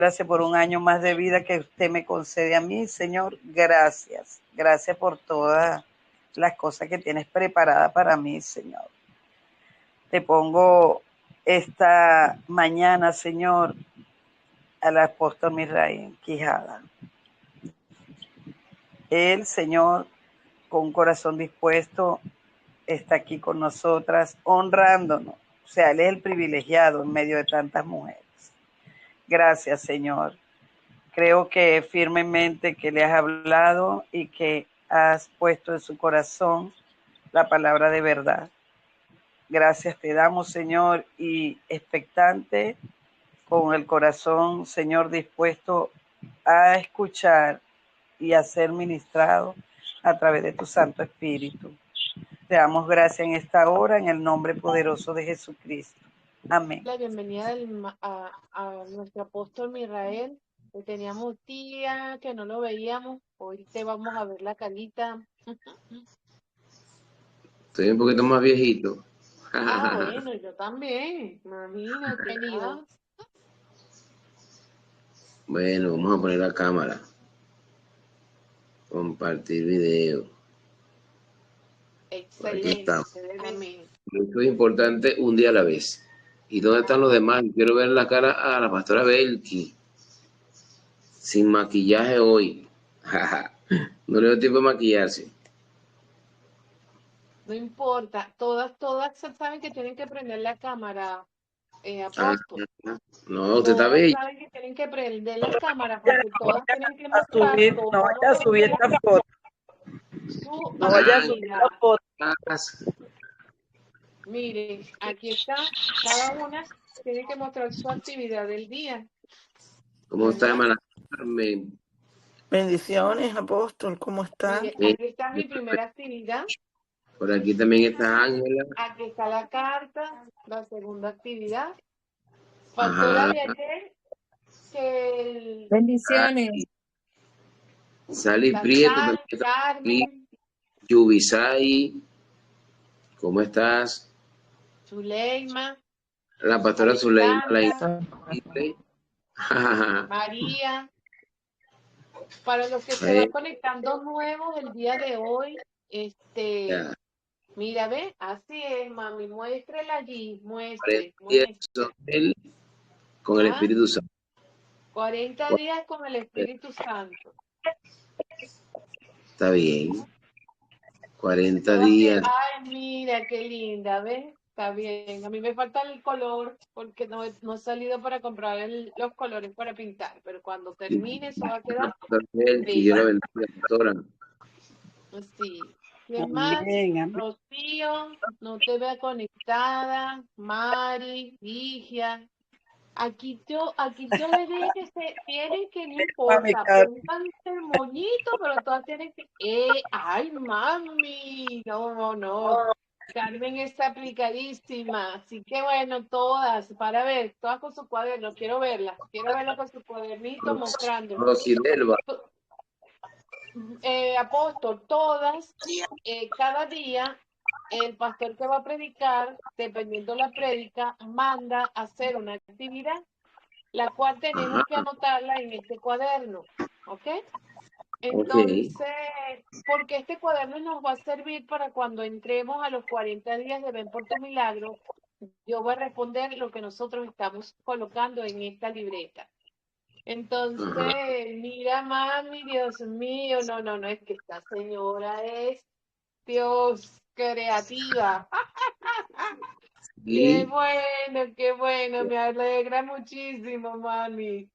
Gracias por un año más de vida que usted me concede a mí, Señor. Gracias. Gracias por todas las cosas que tienes preparadas para mí, Señor. Te pongo esta mañana, Señor, al apóstol Misraín Quijada. Él, Señor, con un corazón dispuesto, está aquí con nosotras, honrándonos. O sea, Él es el privilegiado en medio de tantas mujeres. Gracias, Señor. Creo que firmemente que le has hablado y que has puesto en su corazón la palabra de verdad. Gracias te damos, Señor, y expectante, con el corazón, Señor, dispuesto a escuchar y a ser ministrado a través de tu Santo Espíritu. Te damos gracias en esta hora, en el nombre poderoso de Jesucristo. Amén. La bienvenida a nuestro apóstol Misrael. Que teníamos día que no lo veíamos. Hoy te vamos a ver la carita. Estoy un poquito más viejito. Bueno, yo también. Imagínate, querido. Bueno, vamos a poner la cámara. Compartir video. Excelente. Amén. Esto es importante un día a la vez. ¿Y dónde están los demás? Quiero ver la cara a la pastora Belki. Sin maquillaje hoy. No le dio tiempo de maquillarse. No importa. Todas saben que tienen que prender la cámara, apóstol. No, usted está Todas bello. saben que tienen que prender la cámara porque todas tienen que A mostrar subir, todo no vaya a subir esta foto. su No vaya a subir actividad. la foto. Miren, aquí está, cada una tiene que mostrar su actividad del día. ¿Cómo está, ¿Verdad? hermana Carmen? Bendiciones, apóstol, ¿cómo está? Mire, aquí está mi primera actividad. Por aquí también está Ángela. Aquí está la carta, la segunda actividad. Faltó la Ajá. de ayer, que el, Bendiciones. Sally la Prieto Sal, también está aquí. Carmen, Yubisai, ¿cómo estás? Zuleima, La pastora Zuleima, la Alexandra, increíble. María. Para los que se van conectando nuevos el día de hoy, Ya. mira, ve, así es, mami, muéstrela allí, 40 días muestre. él con el ¿Ah? Espíritu Santo. 40 días con el Espíritu Santo. Está bien. 40 Todas días. ay, mira, qué linda, ¿ves? Está bien. A mí me falta el color porque no he salido para comprar los colores para pintar, pero cuando termine eso va a quedar Que Dios la bello. bendiga, pastora. Sí. ¿Quién más? Amén, amén. Rocío, no te vea conectada. Mari, Ligia. Aquí yo les dije que tienen que, no Mami, importa, Carmen. pónganse el moñito, pero todas tienen que, ay, mami, no. Carmen está aplicadísima, así que bueno, para ver, todas con su cuaderno, quiero verla con su cuadernito mostrando. Rosidelva. Apóstol, todas, cada día, el pastor que va a predicar, dependiendo la prédica, manda a hacer una actividad, la cual tenemos que anotarla en este cuaderno, ¿ok? Entonces, porque este cuaderno nos va a servir para cuando entremos a los 40 días de Ven por tu Milagro, yo voy a responder lo que nosotros estamos colocando en esta libreta. Entonces, mira, mami, Dios mío, no, es que esta señora es, Dios, creativa. Sí. Qué bueno, me alegra muchísimo, mami.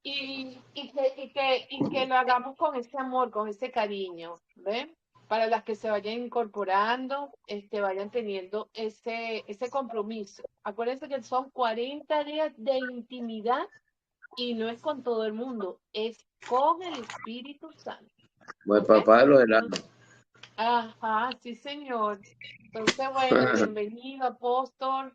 Y que lo hagamos con ese amor, con ese cariño, ¿ven? Para las que se vayan incorporando, vayan teniendo ese compromiso. Acuérdense que son 40 días de intimidad y no es con todo el mundo, es con el Espíritu Santo. Bueno, ¿Okay? papá de los helados. Ajá, sí, señor. Entonces, bueno, bienvenido, apóstol.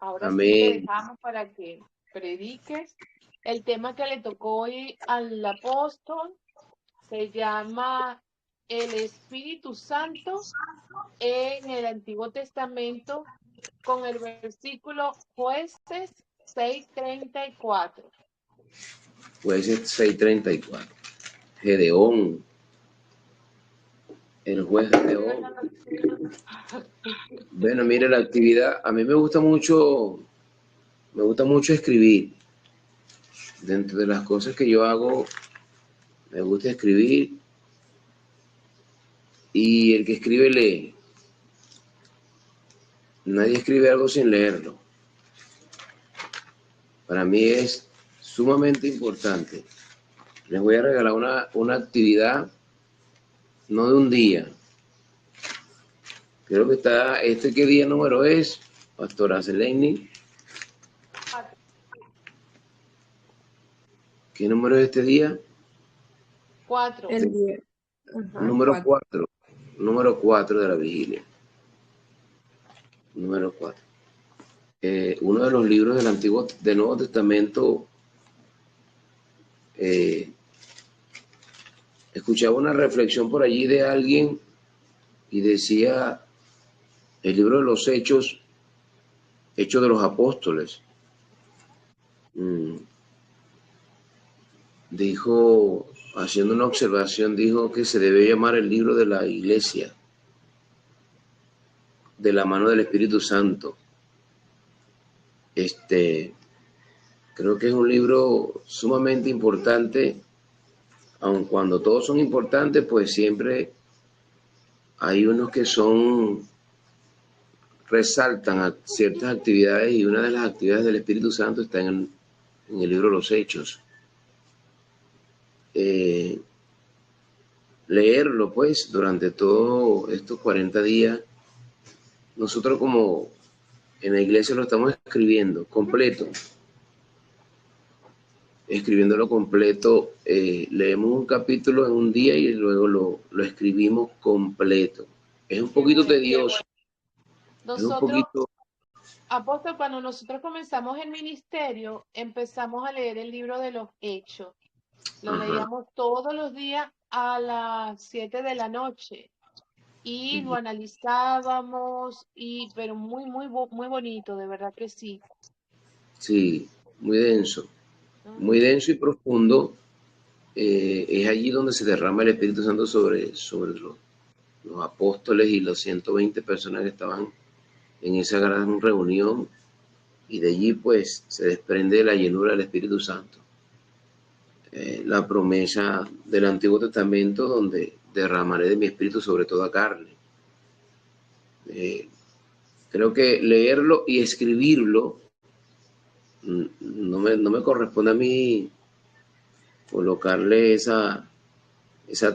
Ahora sí te Amén. dejamos para que prediques. El tema que le tocó hoy al apóstol se llama el Espíritu Santo en el Antiguo Testamento con el versículo Jueces 6:34. Jueces 6:34. Gedeón, el juez Gedeón. Bueno, mire, la actividad, a mí me gusta mucho escribir. Dentro de las cosas que yo hago, me gusta escribir, y el que escribe lee. Nadie escribe algo sin leerlo. Para mí es sumamente importante. Les voy a regalar una actividad, no de un día. Creo que está, ¿qué día número es, Pastora Seleni? ¿Qué número es este día? 4. El día. Ajá, Número 4. Número 4 de la vigilia. Número 4. Uno de los libros del Nuevo Testamento, escuchaba una reflexión por allí de alguien y decía, el libro de los Hechos de los Apóstoles, dijo, haciendo una observación, dijo que se debe llamar el libro de la iglesia, de la mano del Espíritu Santo. Creo que es un libro sumamente importante, aun cuando todos son importantes, pues siempre hay unos que resaltan a ciertas actividades, y una de las actividades del Espíritu Santo está en el libro de los Hechos. Leerlo, pues, durante todos estos 40 días, nosotros como en la iglesia lo estamos escribiendo completo. Escribiéndolo completo, leemos un capítulo en un día y luego lo escribimos completo. Es un poquito tedioso. Nosotros, apóstol, cuando nosotros comenzamos el ministerio, empezamos a leer el libro de los Hechos. Lo leíamos todos los días a las 7 de la noche y lo analizábamos, pero muy, muy, muy bonito, de verdad que sí. Sí, muy denso y profundo. Es allí donde se derrama el Espíritu Santo sobre los apóstoles y los 120 personas que estaban en esa gran reunión, y de allí pues se desprende la llenura del Espíritu Santo. La promesa del Antiguo Testamento, donde derramaré de mi espíritu sobre toda carne. Creo que leerlo y escribirlo, no me corresponde a mí colocarle esa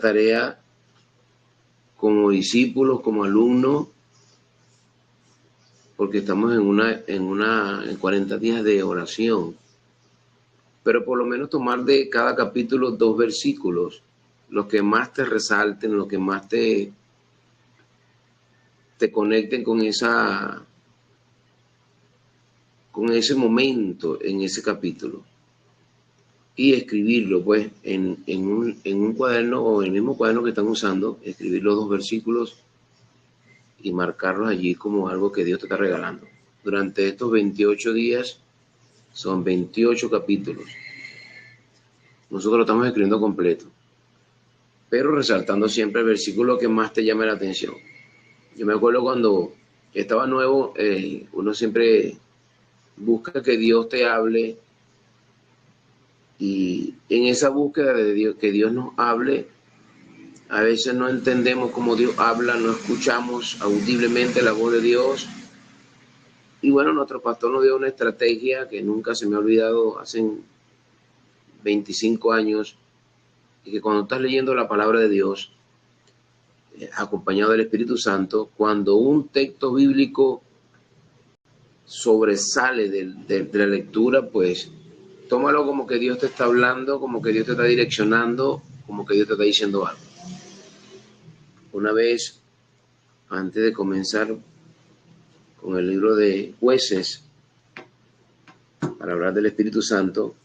tarea como discípulos, como alumnos, porque estamos en 40 días de oración. Pero por lo menos tomar de cada capítulo 2 versículos, los que más te resalten, los que más te conecten con ese momento en ese capítulo, y escribirlo pues en un cuaderno, o en el mismo cuaderno que están usando, escribir los 2 versículos y marcarlos allí como algo que Dios te está regalando. Durante estos 28 días son 28 capítulos. Nosotros lo estamos escribiendo completo, pero resaltando siempre el versículo que más te llame la atención. Yo me acuerdo cuando estaba nuevo, uno siempre busca que Dios te hable, y en esa búsqueda de Dios, que Dios nos hable, a veces no entendemos cómo Dios habla, no escuchamos audiblemente la voz de Dios. Y bueno, nuestro pastor nos dio una estrategia que nunca se me ha olvidado, hace 25 años, y que cuando estás leyendo la palabra de Dios, acompañado del Espíritu Santo, cuando un texto bíblico sobresale de la lectura, pues tómalo como que Dios te está hablando, como que Dios te está direccionando, como que Dios te está diciendo algo. Una vez, antes de comenzar con el libro de Jueces, para hablar del Espíritu Santo,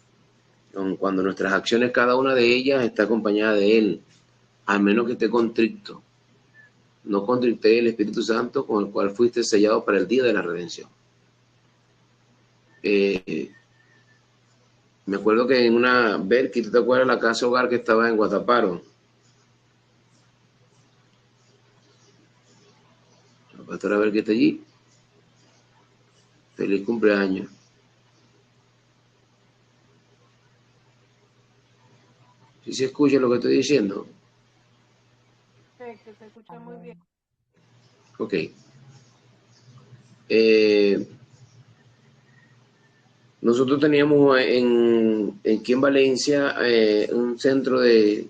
cuando nuestras acciones, cada una de ellas está acompañada de Él, al menos que esté contrito. No contrité el Espíritu Santo, con el cual fuiste sellado para el día de la redención. Me acuerdo que en una, Berky, ¿tú te acuerdas la casa hogar que estaba en Guataparo? La pastora Berky está allí. Feliz cumpleaños. ¿Sí se escucha lo que estoy diciendo? Perfecto, se escucha muy bien. Ok. Nosotros teníamos aquí en Valencia un centro de,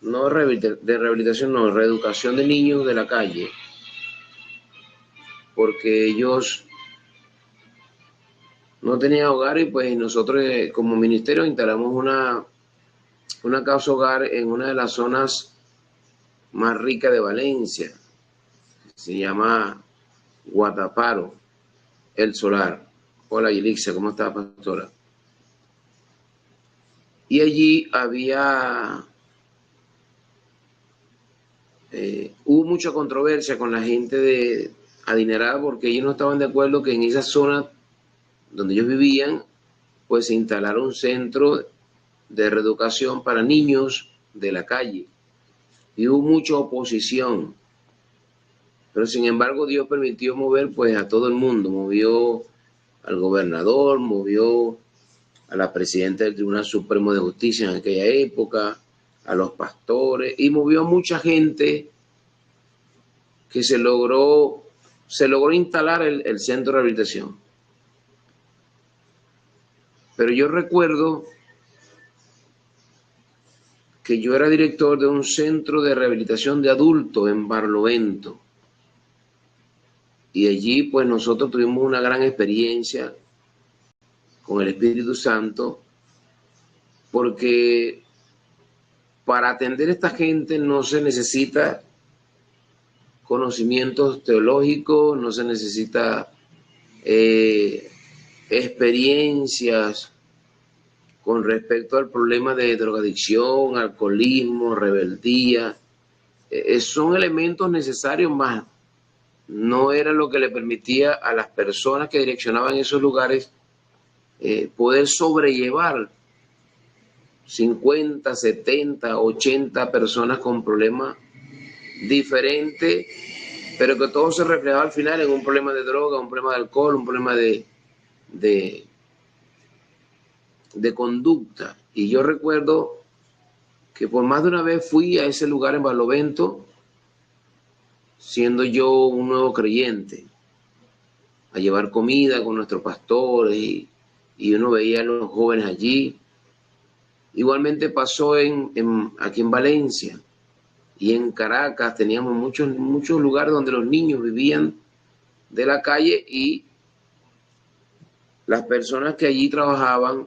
no de rehabilitación, no, reeducación de niños de la calle, porque ellos no tenían hogar y pues nosotros como ministerio instalamos una casa hogar en una de las zonas más ricas de Valencia. Se llama Guataparo, El Solar. Hola, Yelixia, ¿cómo está, pastora? Y allí hubo mucha controversia con la gente de adinerada porque ellos no estaban de acuerdo que en esa zona donde ellos vivían, pues se instalara un centro de reeducación para niños de la calle. Y hubo mucha oposición. Pero sin embargo Dios permitió mover pues a todo el mundo. Movió al gobernador, movió a la presidenta del Tribunal Supremo de Justicia en aquella época, a los pastores, y movió a mucha gente que se logró instalar el centro de rehabilitación. Pero yo recuerdo que yo era director de un centro de rehabilitación de adultos en Barlovento. Y allí pues nosotros tuvimos una gran experiencia con el Espíritu Santo, porque para atender a esta gente no se necesita conocimientos teológicos, no se necesita experiencias con respecto al problema de drogadicción, alcoholismo, rebeldía. Son elementos necesarios, más no era lo que le permitía a las personas que direccionaban esos lugares poder sobrellevar 50, 70, 80 personas con problemas diferentes, pero que todo se reflejaba al final en un problema de droga, un problema de alcohol, un problema de conducta. Y yo recuerdo que por más de una vez fui a ese lugar en Barlovento, siendo yo un nuevo creyente, a llevar comida con nuestros pastores y uno veía a los jóvenes allí. Igualmente pasó aquí en Valencia y en Caracas. Teníamos muchos lugares donde los niños vivían de la calle y las personas que allí trabajaban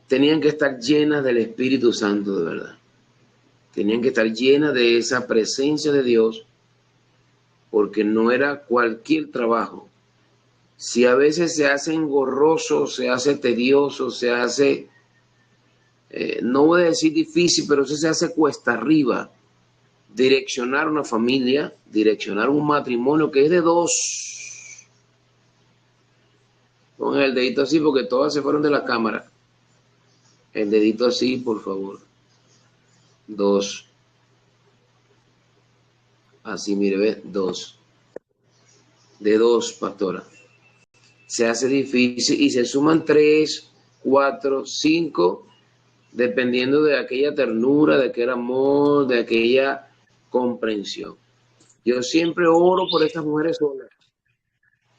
tenían que estar llenas del Espíritu Santo de verdad. Tenían que estar llenas de esa presencia de Dios, porque no era cualquier trabajo. Si a veces se hace engorroso, se hace tedioso, se hace, no voy a decir difícil, pero sí se hace cuesta arriba, direccionar una familia, direccionar un matrimonio que es de dos. Pongan el dedito así porque todas se fueron de la cámara. El dedito así, por favor. Dos. Así, mire, ve, dos. De dos, pastora. Se hace difícil y se suman 3, 4, 5, dependiendo de aquella ternura, de aquel amor, de aquella comprensión. Yo siempre oro por estas mujeres solas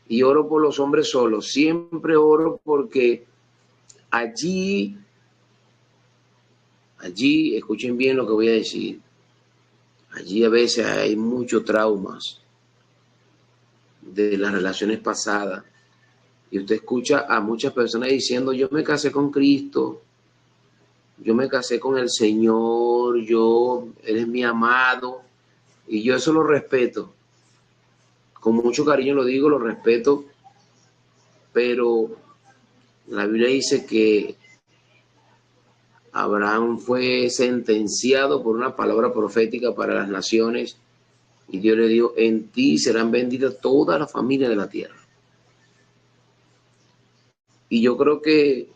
y oro por los hombres solos. Siempre oro porque allí, escuchen bien lo que voy a decir, allí a veces hay muchos traumas de las relaciones pasadas. Y usted escucha a muchas personas diciendo, yo me casé con Cristo, yo me casé con el Señor, Él es mi amado. Y yo eso lo respeto. Con mucho cariño lo digo, lo respeto. Pero la Biblia dice que Abraham fue sentenciado por una palabra profética para las naciones. Y Dios le dijo, en ti serán benditas todas las familias de la tierra. Y yo creo que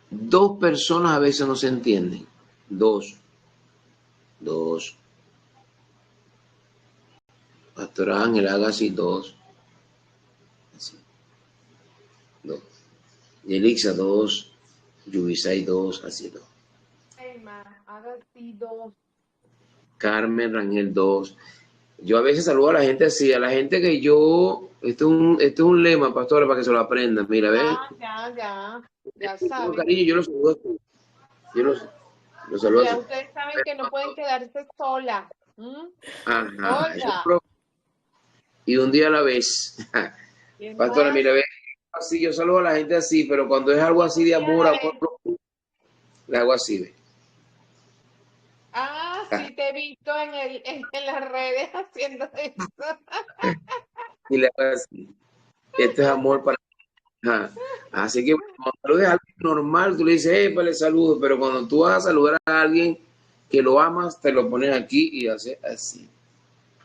dos personas a veces no se entienden. Dos. Pastor Ángel, haga así, dos. Así, dos. Yelixa, dos. Yubisay, dos. Así, dos. Haga así dos. Carmen Rangel, dos. Yo a veces saludo a la gente así, a la gente que yo... Esto es un lema, pastora, para que se lo aprendan. Mira, ¿ves? Ya Con saben. cariño, yo los saludo así. Yo los saludo Ya así. ustedes saben que no pueden quedarse sola. Ajá, eso es Olga. y un día a la vez. ¿Quién Pastora, más? mira, ve, así, yo saludo a la gente así, pero cuando es algo así de amor, le hago así, ve. Sí te he visto en las redes haciendo eso. Y le hago así. Esto es amor para... Ajá. Así que cuando saludes a alguien normal, tú le dices, pues le saludo, pero cuando tú vas a saludar a alguien que lo amas, te lo pones aquí y haces así.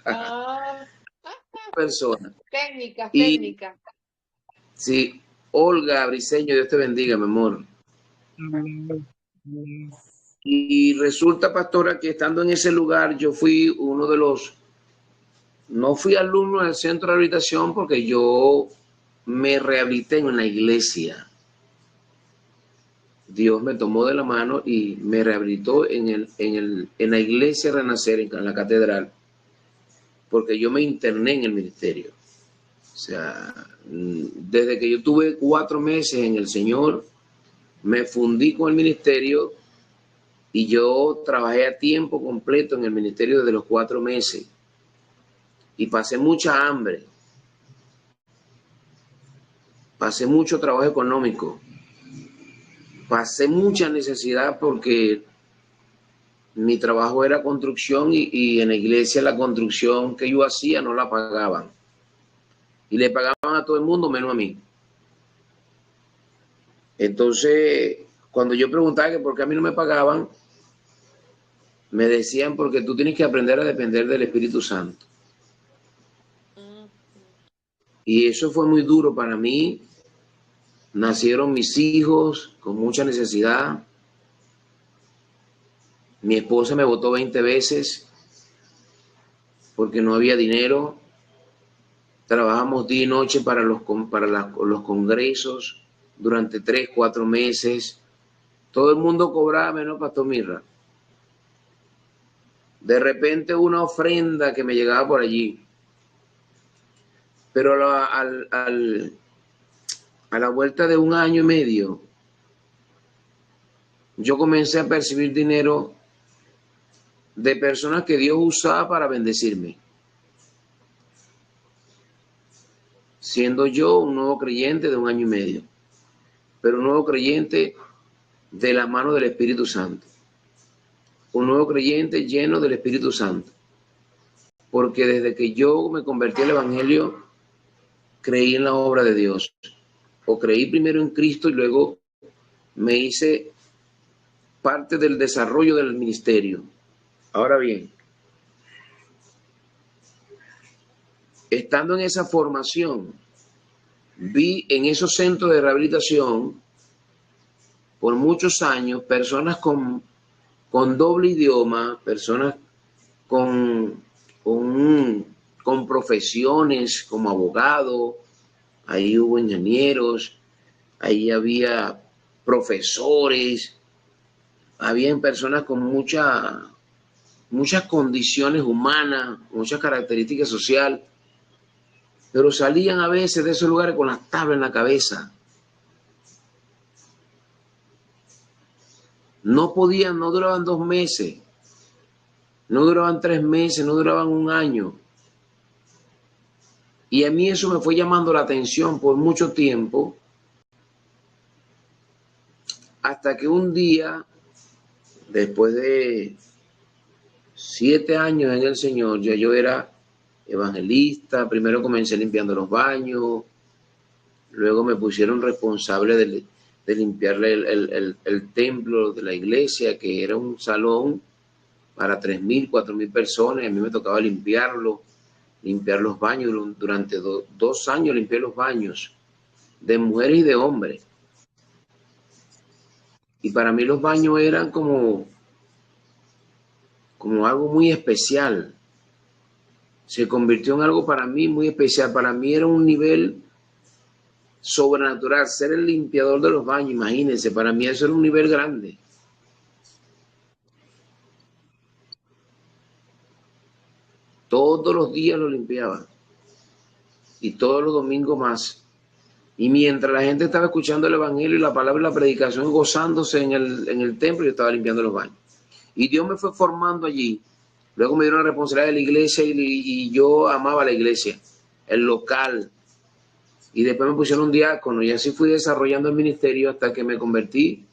Ajá. Ah, Persona. Y técnica. sí, Olga Briseño, Dios te bendiga, mi amor. Y resulta, pastora, que estando en ese lugar, yo fui uno de los, no fui alumno del centro de rehabilitación porque yo me rehabilité en una iglesia. Dios me tomó de la mano y me rehabilitó en la iglesia Renacer, en la catedral, porque yo me interné en el ministerio. O sea, desde que yo tuve 4 meses en el Señor, me fundí con el ministerio y yo trabajé a tiempo completo en el ministerio desde los 4 meses. Y pasé mucha hambre, pasé mucho trabajo económico, pasé mucha necesidad porque mi trabajo era construcción y en la iglesia la construcción que yo hacía no la pagaban. Y le pagaban a todo el mundo menos a mí. Entonces, cuando yo preguntaba que por qué a mí no me pagaban, me decían porque tú tienes que aprender a depender del Espíritu Santo. Y eso fue muy duro para mí. Nacieron mis hijos con mucha necesidad. Mi esposa me votó 20 veces porque no había dinero. Trabajamos día y noche para los congresos durante 3, 4 meses. Todo el mundo cobraba menos Pastor Mirra. De repente una ofrenda que me llegaba por allí. Pero a la vuelta de 1 año y medio, yo comencé a percibir dinero de personas que Dios usaba para bendecirme. Siendo yo un nuevo creyente de 1 año y medio, pero un nuevo creyente de la mano del Espíritu Santo. Un nuevo creyente lleno del Espíritu Santo. Porque desde que yo me convertí al Evangelio, creí en la obra de Dios. O creí primero en Cristo y luego me hice parte del desarrollo del ministerio. Ahora bien, estando en esa formación, vi en esos centros de rehabilitación por muchos años personas con doble idioma, personas con profesiones como abogado, ahí hubo ingenieros, ahí había profesores, habían personas con muchas condiciones humanas, muchas características sociales, pero salían a veces de esos lugares con las tablas en la cabeza. No podían, no duraban 2 meses, no duraban 3 meses, no duraban 1 año. Y a mí eso me fue llamando la atención por mucho tiempo, hasta que un día, después de 7 años en el Señor, ya yo era evangelista. Primero comencé limpiando los baños, luego me pusieron responsable de limpiarle el templo de la iglesia, que era un salón para 3.000, 4.000 personas, y a mí me tocaba limpiarlo. limpiar los baños. Durante 2 años limpié los baños de mujeres y de hombres. Y para mí los baños eran como algo muy especial. Se convirtió en algo para mí muy especial. Para mí era un nivel sobrenatural. Ser el limpiador de los baños, imagínense, para mí eso era un nivel grande. Todos los días lo limpiaba. Y todos los domingos más. Y mientras la gente estaba escuchando el evangelio y la palabra y la predicación, gozándose en el templo, yo estaba limpiando los baños. Y Dios me fue formando allí. Luego me dieron la responsabilidad de la iglesia y yo amaba la iglesia, el local. Y después me pusieron un diácono y así fui desarrollando el ministerio hasta que me convertí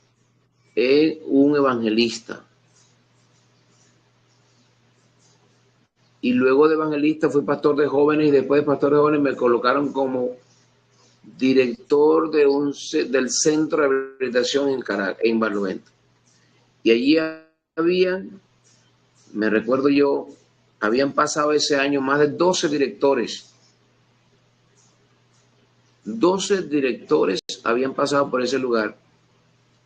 en un evangelista. Y luego de evangelista fui pastor de jóvenes y después de pastor de jóvenes me colocaron como director del centro de rehabilitación en Caracas, en Barlovento. Y allí me recuerdo yo, habían pasado ese año más de 12 directores. 12 directores habían pasado por ese lugar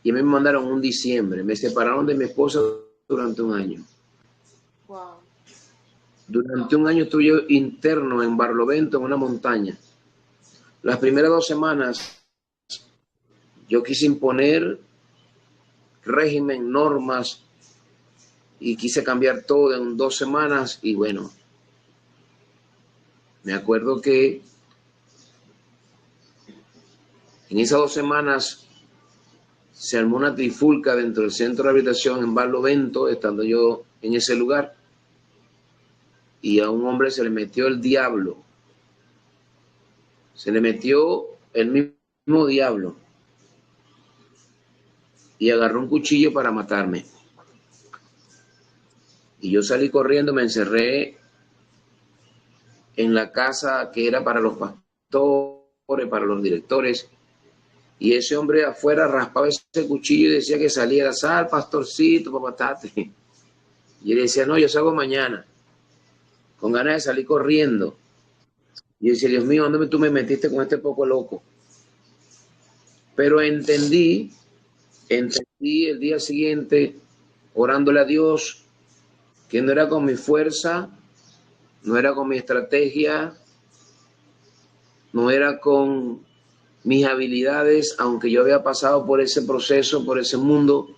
y me mandaron un diciembre. Me separaron de mi esposa durante un año. Wow. Durante un año estuve yo interno en Barlovento, en una montaña. Las primeras 2 semanas yo quise imponer régimen, normas y quise cambiar todo en 2 semanas y bueno, me acuerdo que en esas 2 semanas se armó una trifulca dentro del centro de rehabilitación en Barlovento, estando yo en ese lugar, y a un hombre se le metió el diablo. Se le metió el mismo diablo y agarró un cuchillo para matarme. Y yo salí corriendo, me encerré en la casa que era para los pastores, para los directores, y ese hombre afuera raspaba ese cuchillo y decía que saliera, sal, pastorcito, para matarte. Y él decía, no, yo salgo mañana, con ganas de salir corriendo. Y yo decía, Dios mío, ¿dónde tú me metiste con este poco loco? Pero entendí el día siguiente, orándole a Dios, que no era con mi fuerza, no era con mi estrategia, no era con mis habilidades, aunque yo había pasado por ese proceso, por ese mundo,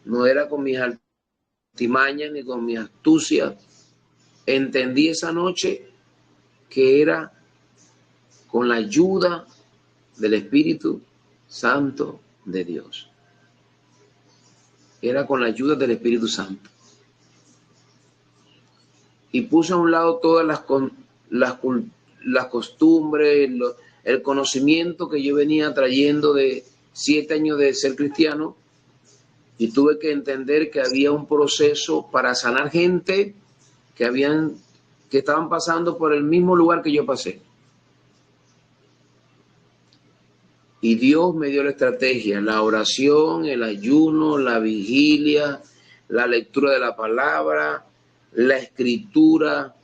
no era con mis artimañas ni con mi astucia. Entendí esa noche que era con la ayuda del Espíritu Santo de Dios. Era con la ayuda del Espíritu Santo. Y puse a un lado todas las costumbres, el conocimiento que yo venía trayendo de 7 años de ser cristiano, y tuve que entender que había un proceso para sanar gente que estaban pasando por el mismo lugar que yo pasé. Y Dios me dio la estrategia, la oración, el ayuno, la vigilia, la lectura de la palabra, la escritura.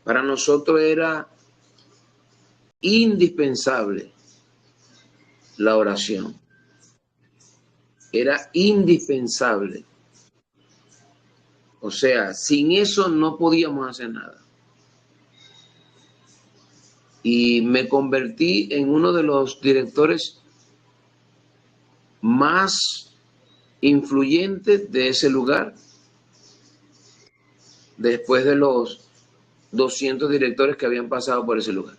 Para nosotros era indispensable la oración. Era indispensable. O sea, sin eso no podíamos hacer nada. Y me convertí en uno de los directores más influyentes de ese lugar, después de los 200 directores que habían pasado por ese lugar.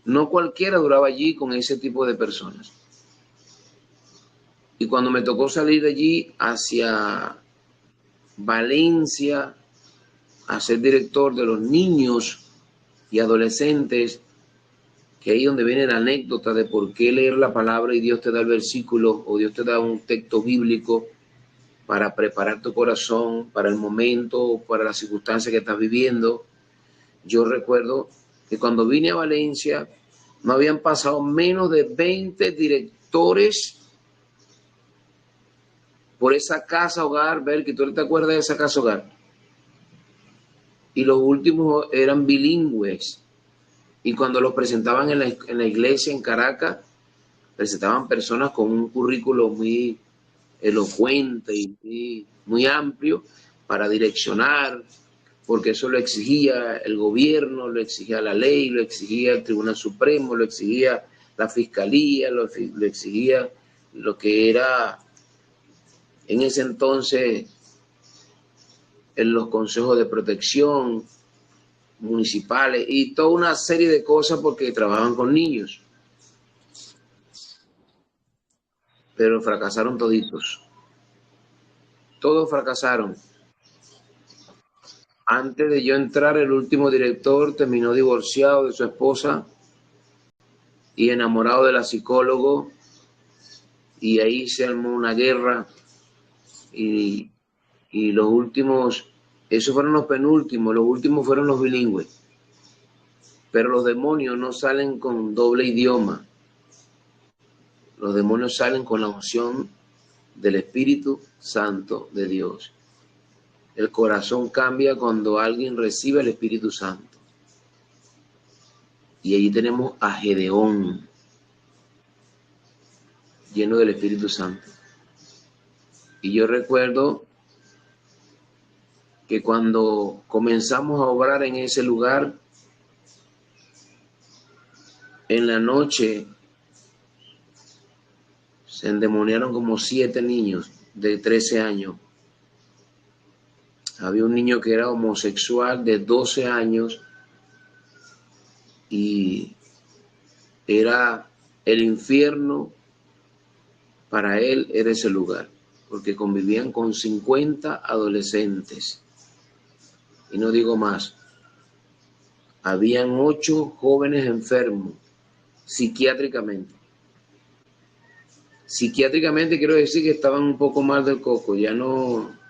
No cualquiera duraba allí con ese tipo de personas. Y cuando me tocó salir de allí hacia Valencia a ser director de los niños y adolescentes, que ahí es donde viene la anécdota de por qué leer la palabra y Dios te da el versículo o Dios te da un texto bíblico para preparar tu corazón para el momento, para la circunstancia que estás viviendo. Yo recuerdo que cuando vine a Valencia no habían pasado menos de 20 directores por esa casa hogar. Ver que tú te acuerdas de esa casa hogar. y los últimos eran bilingües. Y cuando los presentaban en la iglesia en Caracas, presentaban personas con un currículo muy elocuente y muy amplio para direccionar, porque eso lo exigía el gobierno, lo exigía la ley, lo exigía el Tribunal Supremo, lo exigía la Fiscalía, lo exigía lo que era en ese entonces en los consejos de protección municipales y toda una serie de cosas porque trabajaban con niños. Pero fracasaron toditos. Todos fracasaron. Antes de yo entrar, el último director terminó divorciado de su esposa y enamorado de la psicóloga, y ahí se armó una guerra y los últimos, esos fueron los penúltimos, los últimos fueron los bilingües. Pero los demonios no salen con doble idioma. Los demonios salen con la unción del Espíritu Santo de Dios. El corazón cambia cuando alguien recibe el Espíritu Santo. Y allí tenemos a Gedeón, lleno del Espíritu Santo. Y yo recuerdo que cuando comenzamos a obrar en ese lugar, en la noche se endemoniaron como 7 niños de 13 años. Había un niño que era homosexual de 12 años y era el infierno para él, era ese lugar, porque convivían con 50 adolescentes. Y no digo más, habían 8 jóvenes enfermos psiquiátricamente. Psiquiátricamente quiero decir que estaban un poco mal del coco, ya no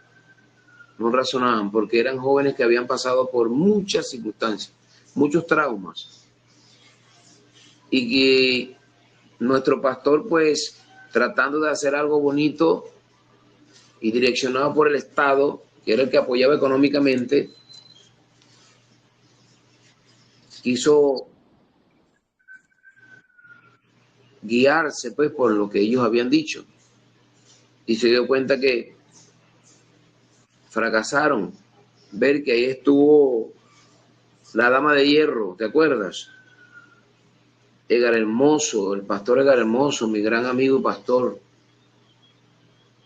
razonaban, porque eran jóvenes que habían pasado por muchas circunstancias, muchos traumas. Y que nuestro pastor, pues, tratando de hacer algo bonito y direccionado por el Estado, que era el que apoyaba económicamente, quiso guiarse, pues, por lo que ellos habían dicho. Y se dio cuenta que fracasaron. Ver que ahí estuvo la Dama de Hierro, ¿te acuerdas? Edgar Hermoso, el pastor Edgar Hermoso, mi gran amigo pastor,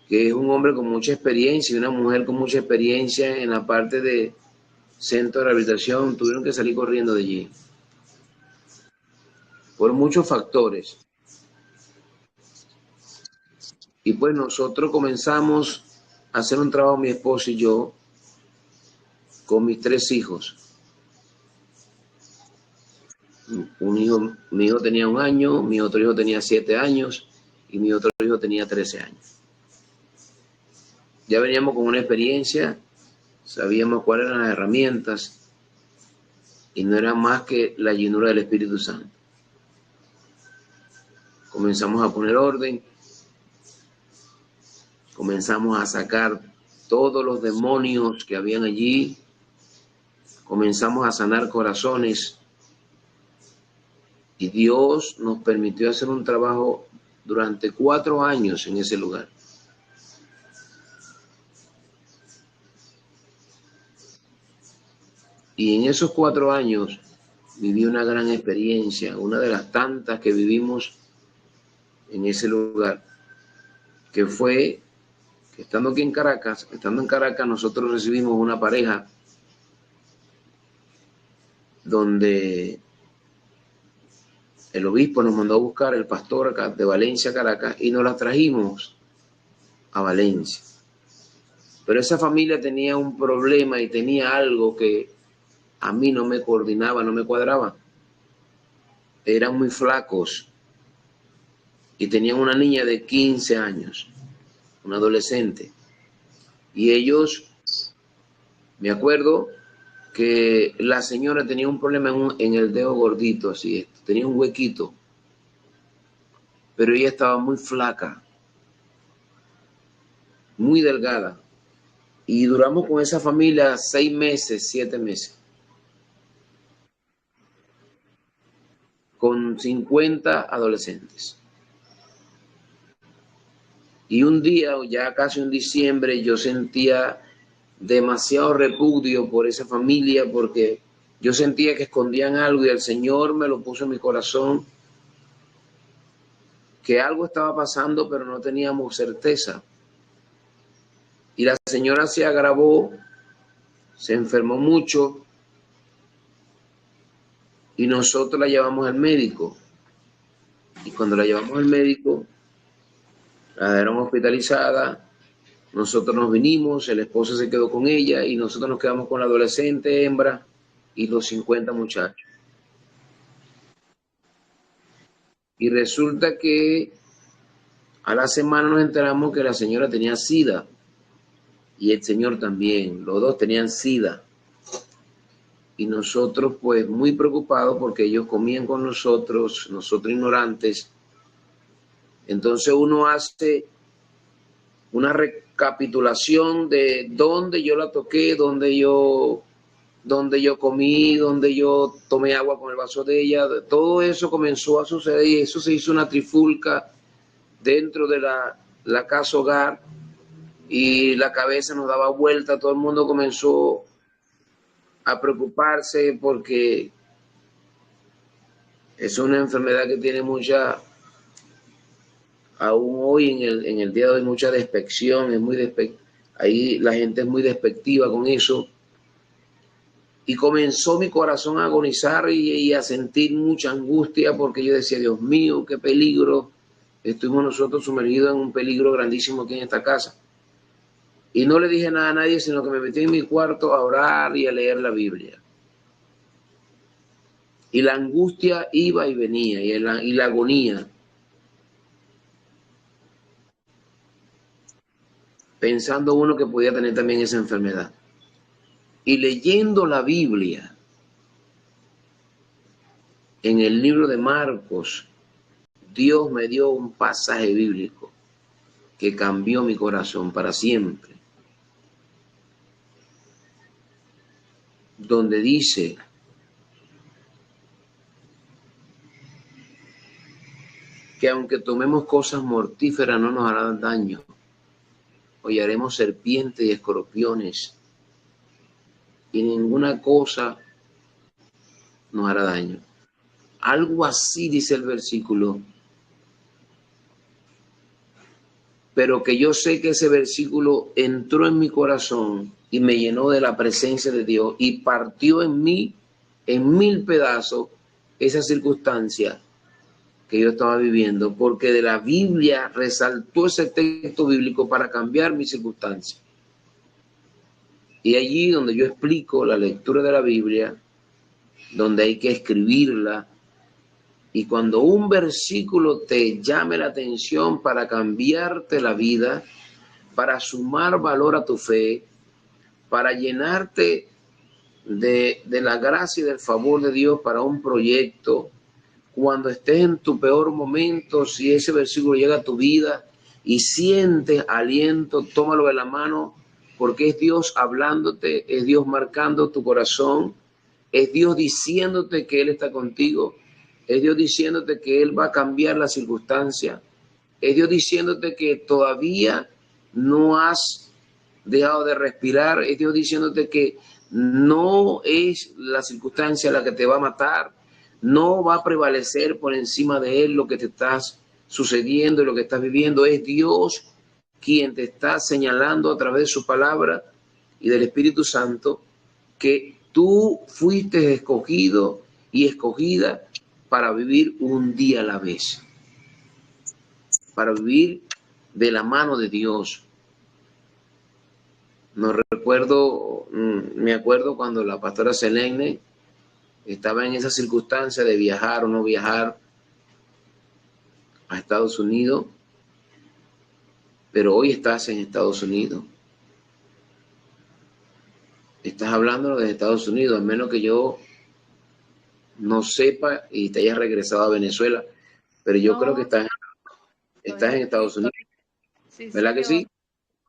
que es un hombre con mucha experiencia y una mujer con mucha experiencia en la parte de centro de rehabilitación, tuvieron que salir corriendo de allí. Por muchos factores. Y pues nosotros comenzamos a hacer un trabajo, mi esposo y yo, con mis 3 hijos. Mi hijo tenía 1 año, mi otro hijo tenía 7 años y mi otro hijo tenía 13 años. Ya veníamos con una experiencia, sabíamos cuáles eran las herramientas y no era más que la llenura del Espíritu Santo. Comenzamos a poner orden, comenzamos a sacar todos los demonios que habían allí, comenzamos a sanar corazones y Dios nos permitió hacer un trabajo durante 4 años en ese lugar. Y en esos 4 años viví una gran experiencia, una de las tantas que vivimos en ese lugar, que fue que estando en Caracas, nosotros recibimos una pareja donde el obispo nos mandó a buscar, el pastor acá de Valencia, Caracas, y nos la trajimos a Valencia. Pero esa familia tenía un problema y tenía algo que a mí no me coordinaba, no me cuadraba. Eran muy flacos y tenían una niña de 15 años, una adolescente. Y ellos, me acuerdo que la señora tenía un problema en el dedo gordito, así, tenía un huequito, pero ella estaba muy flaca, muy delgada. Y duramos con esa familia 6 meses, 7 meses. Con 50 adolescentes. Y un día, ya casi en diciembre, yo sentía demasiado repudio por esa familia porque yo sentía que escondían algo y el Señor me lo puso en mi corazón, que algo estaba pasando pero no teníamos certeza. Y la señora se agravó, se enfermó mucho y nosotros la llevamos al médico. Y cuando la llevamos al médico, la dejaron hospitalizada. Nosotros nos vinimos, el esposo se quedó con ella y nosotros nos quedamos con la adolescente hembra y los 50 muchachos. Y resulta que a la semana nos enteramos que la señora tenía SIDA y el señor también, los dos tenían SIDA. Y nosotros pues muy preocupados porque ellos comían con nosotros ignorantes. Entonces uno hace una recapitulación de dónde yo la toqué, dónde yo comí, donde yo tomé agua con el vaso de ella. Todo eso comenzó a suceder y eso se hizo una trifulca dentro de la casa hogar y la cabeza nos daba vuelta, todo el mundo comenzó a preocuparse porque es una enfermedad que tiene mucha, aún hoy en el día de hoy, mucha despección, ahí la gente es muy despectiva con eso. Y comenzó mi corazón a agonizar y a sentir mucha angustia porque yo decía, Dios mío, qué peligro. Estuvimos nosotros sumergidos en un peligro grandísimo aquí en esta casa. Y no le dije nada a nadie, sino que me metí en mi cuarto a orar y a leer la Biblia. Y la angustia iba y venía, y la agonía. Pensando uno que podía tener también esa enfermedad. Y leyendo la Biblia, en el libro de Marcos, Dios me dio un pasaje bíblico que cambió mi corazón para siempre. Donde dice que aunque tomemos cosas mortíferas no nos harán daño. Hollaremos serpientes y escorpiones y ninguna cosa nos hará daño. Algo así dice el versículo. Pero que yo sé que ese versículo entró en mi corazón y me llenó de la presencia de Dios y partió en mí en 1000 pedazos esa circunstancia que yo estaba viviendo, porque de la Biblia resaltó ese texto bíblico para cambiar mi circunstancia. Y allí donde yo explico la lectura de la Biblia, donde hay que escribirla, y cuando un versículo te llame la atención para cambiarte la vida, para sumar valor a tu fe, para llenarte de la gracia y del favor de Dios para un proyecto, cuando estés en tu peor momento, si ese versículo llega a tu vida y sientes aliento, tómalo de la mano, porque es Dios hablándote, es Dios marcando tu corazón, es Dios diciéndote que Él está contigo, es Dios diciéndote que Él va a cambiar la circunstancia, es Dios diciéndote que todavía no has dejado de respirar, es Dios diciéndote que no es la circunstancia la que te va a matar, no va a prevalecer por encima de Él lo que te estás sucediendo y lo que estás viviendo. Es Dios quien te está señalando a través de su palabra y del Espíritu Santo que tú fuiste escogido y escogida para vivir un día a la vez, para vivir de la mano de Dios. Me acuerdo cuando la pastora Selene estaba en esa circunstancia de viajar o no viajar a Estados Unidos, pero hoy estás en Estados Unidos. Estás hablando de Estados Unidos, a menos que yo no sepa y te hayas regresado a Venezuela, pero yo creo que estás en Estados Unidos. Sí, ¿Verdad que señor.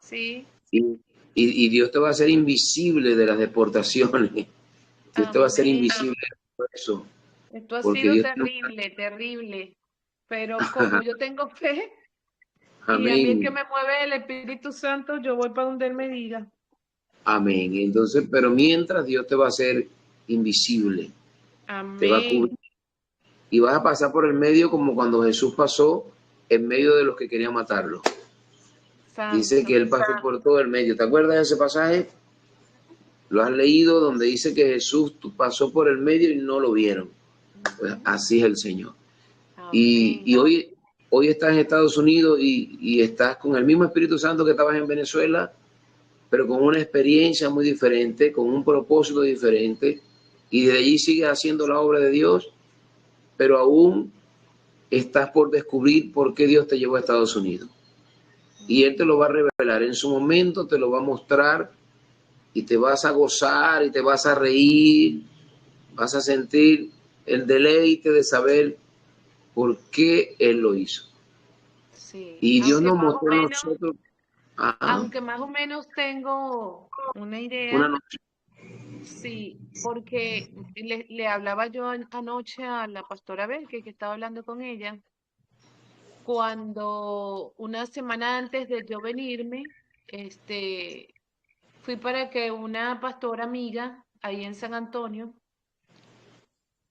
sí? Sí. Y Dios te va a hacer invisible de las deportaciones. Dios te va a hacer Amén. invisible de todo eso. Esto ha Porque sido Dios terrible, terrible. Pero como yo tengo fe y a mí es que Amén. me mueve el Espíritu Santo, yo voy para donde Él me diga. Amén. Entonces, pero mientras Dios te va a hacer invisible, te va a Amén. cubrir y vas a pasar por el medio como cuando Jesús pasó en medio de los que querían matarlo. Dice Santo. que él pasó por todo el medio. ¿Te acuerdas de ese pasaje? ¿Lo has leído donde dice que Jesús pasó por el medio y no lo vieron? Pues así es el Señor. Y Amén. hoy estás en Estados Unidos y estás con el mismo Espíritu Santo que estabas en Venezuela, pero con una experiencia muy diferente, con un propósito diferente, y desde allí sigues haciendo la obra de Dios, pero aún estás por descubrir por qué Dios te llevó a Estados Unidos. Y Él te lo va a revelar, en su momento te lo va a mostrar y te vas a gozar y te vas a reír, vas a sentir el deleite de saber por qué Él lo hizo. Sí. Y Dios nos mostró a nosotros Aunque más o menos tengo una una idea, noche. sí, porque le hablaba yo anoche a la pastora Belke, que estaba hablando con ella, cuando una semana antes de yo venirme, este, fui para que una pastora amiga ahí en San Antonio,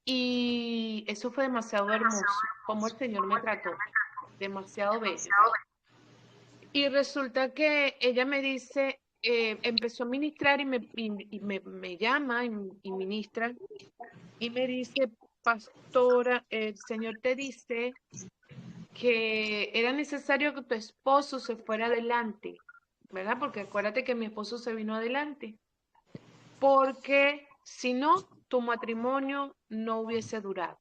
y eso fue demasiado hermoso, como el Señor me trató, demasiado bello. Y resulta que ella me dice, empezó a ministrar y me llama y ministra y me dice, pastora, el Señor te dice que era necesario que tu esposo se fuera adelante, ¿verdad? Porque acuérdate que mi esposo se vino adelante, porque si no, tu matrimonio no hubiese durado.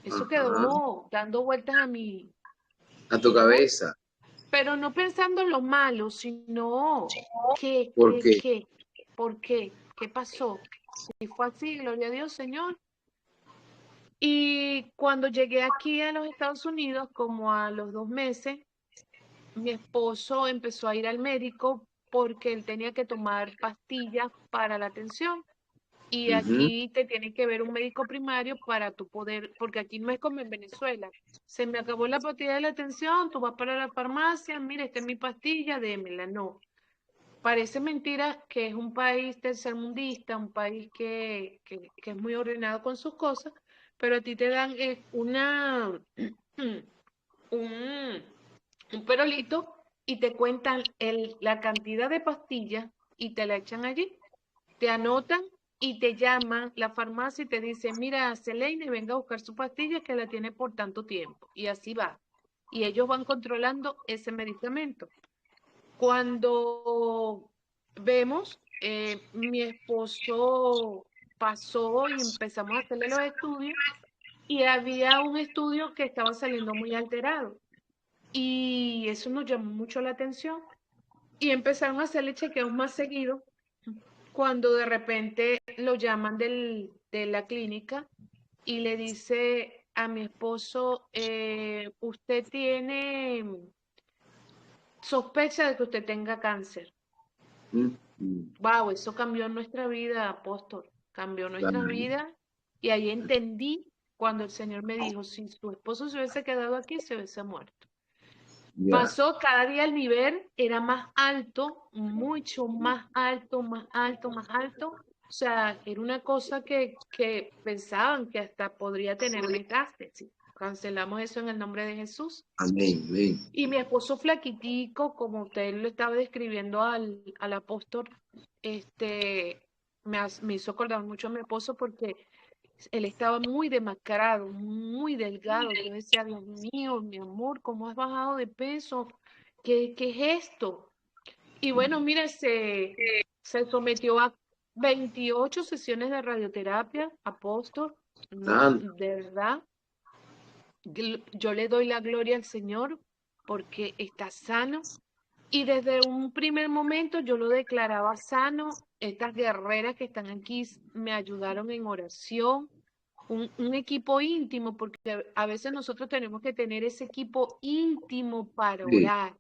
Eso Ajá, quedó dando vueltas a tu ¿no? cabeza. Pero no pensando en lo malo, sino qué, ¿Por qué, qué? qué, por qué, qué pasó. Si fue así, gloria a Dios, Señor. Y cuando llegué aquí a los Estados Unidos, como a los 2 meses, mi esposo empezó a ir al médico porque él tenía que tomar pastillas para la tensión. Y Ujú. aquí te tiene que ver un médico primario para tu poder, porque aquí no es como en Venezuela. Se me acabó la pastilla de la tensión, tú vas para la farmacia, mira, esta es mi pastilla, démela. No. Parece mentira que es un país tercermundista, un país que es muy ordenado con sus cosas, pero a ti te dan un, un perolito y te cuentan la cantidad de pastillas y te la echan allí. Te anotan y te llaman la farmacia y te dicen, mira, Selene, venga a buscar su pastilla que la tiene por tanto tiempo. Y así va. Y ellos van controlando ese medicamento. Cuando vemos, mi esposo pasó y empezamos a hacerle los estudios y había un estudio que estaba saliendo muy alterado. Y eso nos llamó mucho la atención y empezaron a hacerle chequeos más seguidos cuando de repente lo llaman de la clínica y le dice a mi esposo, usted tiene sospecha de que usted tenga cáncer. Mm, mm, Wow, eso cambió nuestra vida, apóstol, cambió nuestra claro. vida y ahí entendí cuando el Señor me dijo, si su esposo se hubiese quedado aquí, se hubiese muerto. Ya. Pasó cada día el nivel, era más alto, mucho más alto, más alto, más alto. O sea, era una cosa que pensaban que hasta podría tener metástasis. Cancelamos eso en el nombre de Jesús. Amén, amén. Y mi esposo flaquitico, como usted lo estaba describiendo al apóstol, me hizo acordar mucho a mi esposo porque él estaba muy demacrado, muy delgado. Yo decía, Dios mío, mi amor, ¿cómo has bajado de peso? ¿Qué es esto? Y bueno, mire, se sometió a 28 sesiones de radioterapia, apóstol. No, Santo. de verdad, yo le doy la gloria al Señor porque está sano. Y desde un primer momento yo lo declaraba sano. Estas guerreras que están aquí me ayudaron en oración, un equipo íntimo, porque a veces nosotros tenemos que tener ese equipo íntimo para Sí, orar.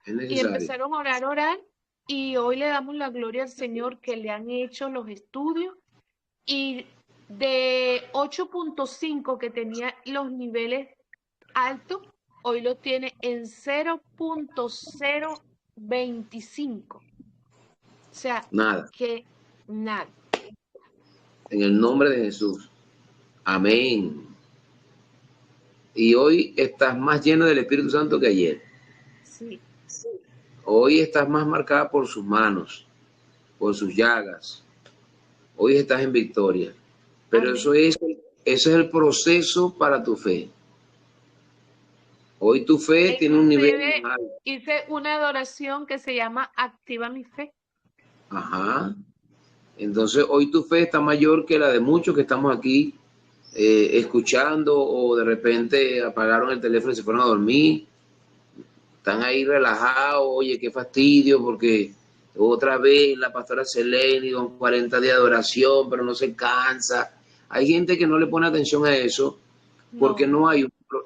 es Y necesario. empezaron a orar, orar. y hoy le damos la gloria al Señor que le han hecho los estudios y de 8.5 que tenía los niveles altos, hoy lo tiene en 0.025. O sea, Nada. que nada. En el nombre de Jesús. Amén. Y hoy estás más lleno del Espíritu Santo que ayer. Sí. Hoy estás más marcada por sus manos, por sus llagas. Hoy estás en victoria. Pero Amén. eso es el proceso para tu fe. Hoy tu fe tiene un nivel Inclusive más alto. hice una adoración que se llama Activa mi fe. Ajá. Entonces hoy tu fe está mayor que la de muchos que estamos aquí escuchando, o de repente apagaron el teléfono y se fueron a dormir. Están ahí relajados, oye, qué fastidio, porque otra vez la pastora Seleni con 40 días de oración, pero no se cansa. Hay gente que no le pone atención a eso porque No.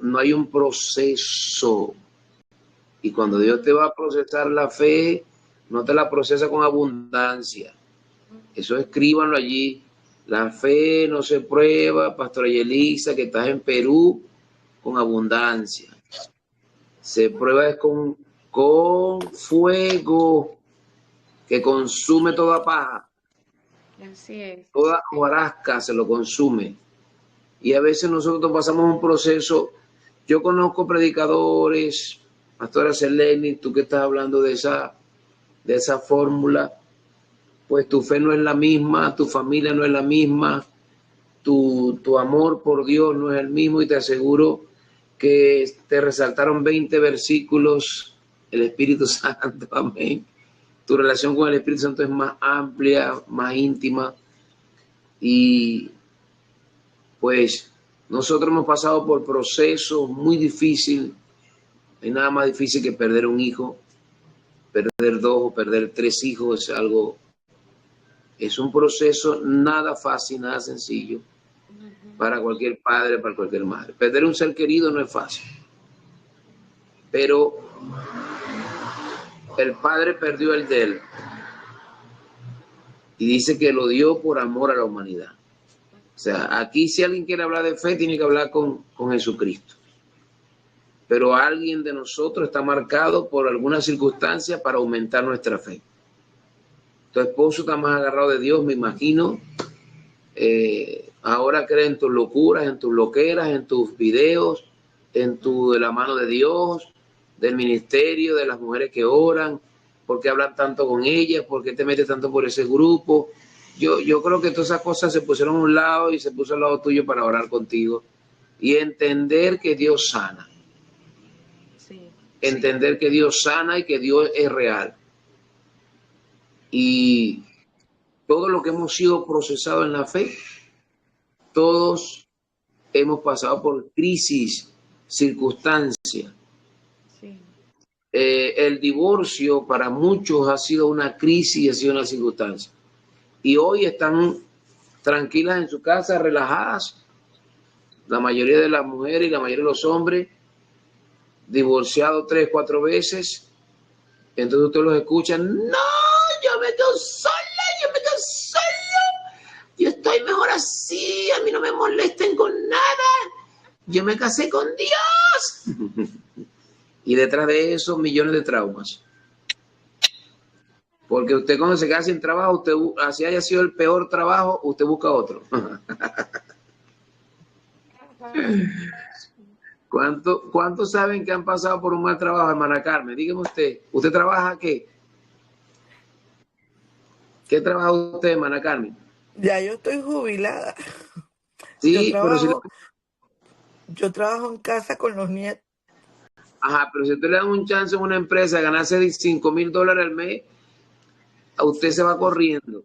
no hay un proceso. Y cuando Dios te va a procesar la fe, no te la procesa con abundancia. Eso escríbanlo allí. La fe no se prueba, Pastora Yelisa, que estás en Perú, con abundancia. Se prueba es con fuego que consume toda paja, Así es. toda hojarasca se lo consume. Y a veces nosotros pasamos un proceso. Yo conozco predicadores, Pastora Seleni, tú que estás hablando de esa fórmula, pues tu fe no es la misma, tu familia no es la misma, tu amor por Dios no es el mismo, y te aseguro que te resaltaron 20 versículos, el Espíritu Santo, amén. Tu relación con el Espíritu Santo es más amplia, más íntima, y pues nosotros hemos pasado por procesos muy difíciles. No hay nada más difícil que perder un hijo, perder dos o perder tres hijos. Es un proceso nada fácil, nada sencillo para cualquier padre, para cualquier madre. Perder un ser querido no es fácil, pero el padre perdió el de él y dice que lo dio por amor a la humanidad. O sea, aquí si alguien quiere hablar de fe, tiene que hablar con Jesucristo. Pero alguien de nosotros está marcado por alguna circunstancia para aumentar nuestra fe. Tu esposo está más agarrado de Dios, me imagino. Ahora cree en tus locuras, en tus loqueras, en tus videos, de la mano de Dios, del ministerio, de las mujeres que oran. ¿Por qué hablan tanto con ellas? ¿Por qué te metes tanto por ese grupo? Yo creo que todas esas cosas se pusieron a un lado y se puso al lado tuyo para orar contigo y entender que Dios sana. Sí. Entender que Dios sana y que Dios es real. Y todo lo que hemos sido procesados en la fe, todos hemos pasado por crisis, circunstancias. Sí. El divorcio para muchos ha sido una crisis, ha sido una circunstancia. Y hoy están tranquilas en su casa, relajadas. La mayoría de las mujeres y la mayoría de los hombres, divorciados 3, 4 veces. Entonces ustedes los escuchan, no, yo me quedo sola, yo me quedo solo. Yo estoy mejor así, a mí no me molesten con nada. Yo me casé con Dios. Y detrás de eso, millones de traumas. Porque usted cuando se queda sin trabajo, usted, así haya sido el peor trabajo, usted busca otro. ¿Cuántos saben que han pasado por un mal trabajo, hermana Carmen? Dígame usted, ¿usted trabaja qué? ¿Qué trabaja usted, hermana Carmen? Ya yo estoy jubilada. Sí, pero si... Yo trabajo en casa con los nietos. Ajá, pero si usted le dan un chance en una empresa de ganarse $5,000 al mes, a usted se va corriendo.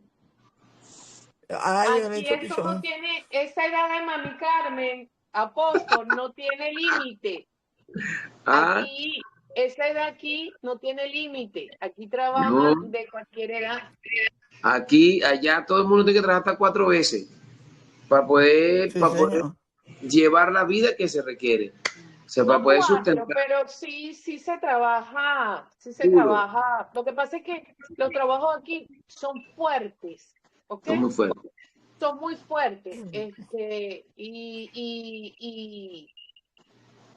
Ay, Aquí Ernesto esto no Pichón. tiene, esa edad de Mami Carmen, apóstol, no tiene límite. Ah, Aquí, esa edad aquí no tiene límite. Aquí no. trabajan de cualquier edad. Aquí, allá, todo el mundo tiene que trabajar hasta 4 veces para poder Sí, señor. llevar la vida que se requiere. sea, para No poder 4, sustentar. pero sí se trabaja, sí se Duro, trabaja. Lo que pasa es que los trabajos aquí son fuertes, ¿ok? son muy fuertes. Son muy fuertes,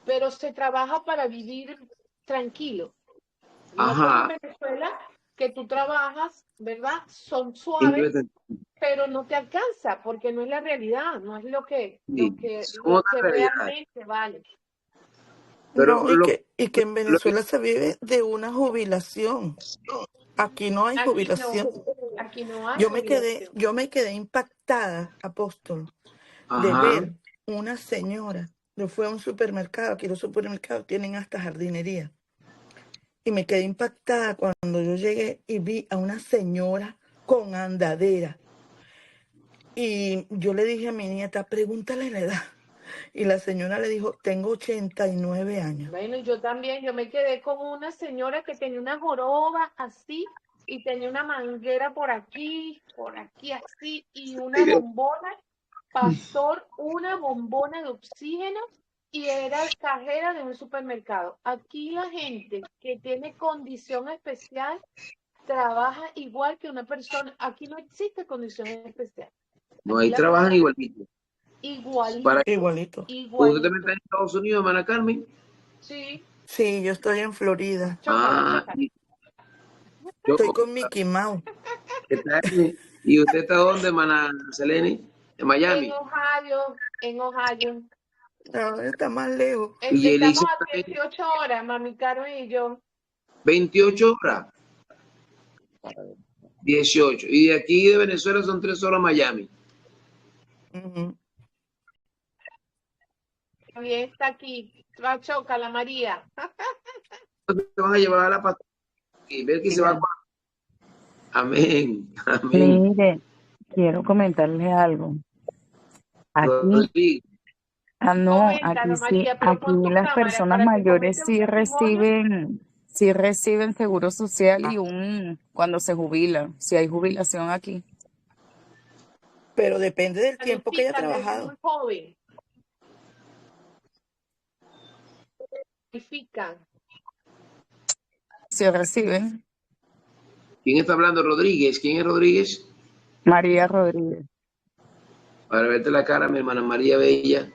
pero se trabaja para vivir tranquilo. No como en Ajá, Venezuela, que tú trabajas, ¿verdad? Son y suaves, pero no te alcanza, porque no es la realidad, no es sí, son lo otra que realidad. realmente vale. Pero No, y que en Venezuela se vive de una jubilación. Aquí no hay Aquí jubilación. no, aquí no hay jubilación. Yo me quedé impactada, apóstol, de ajá, ver una señora. Yo fui a un supermercado, aquí los supermercados tienen hasta jardinería. Y me quedé impactada cuando yo llegué y vi a una señora con andadera. Y yo le dije a mi nieta, pregúntale la edad. Y la señora le dijo, tengo 89 años. Bueno, yo también, yo me quedé con una señora que tenía una joroba así y tenía una manguera por aquí así y una bombona, pastor, una bombona de oxígeno y era cajera de un supermercado. Aquí la gente que tiene condición especial trabaja igual que una persona. Aquí no existe condición especial. no, Aquí ahí la trabajan persona igualito. Para igualito, Igualito. usted también está igualito. en Estados Unidos, hermana Carmen. Sí, Sí, yo estoy en Florida. chócala, Ah, chócala. yo, Estoy con Mickey Mouse. ¿y usted está dónde, hermana Selene? En Miami. En Ohio. No, está más lejos. Y Estamos Elisa a está en 18 horas, mami Caro y yo. 28 horas. 18. Y de aquí de Venezuela son 3 horas a Miami. Ujú. También está aquí. Va, chócala, María. Te van a llevar a la pastora y ver que se va Mira, con... Amén, amén. mire, quiero comentarle algo. Aquí, Rodrigo, no, aquí Coméntalo, sí, María, pero aquí pon tu las cámara personas para que mayores comente un testimonio. sí reciben seguro social y cuando se jubilan, si hay jubilación aquí. Pero depende del tiempo que haya Califican desde muy trabajado. joven. Califican. Sí reciben. ¿quién está hablando? Rodríguez. ¿Quién es Rodríguez? María Rodríguez. Para verte la cara, mi hermana María Bella.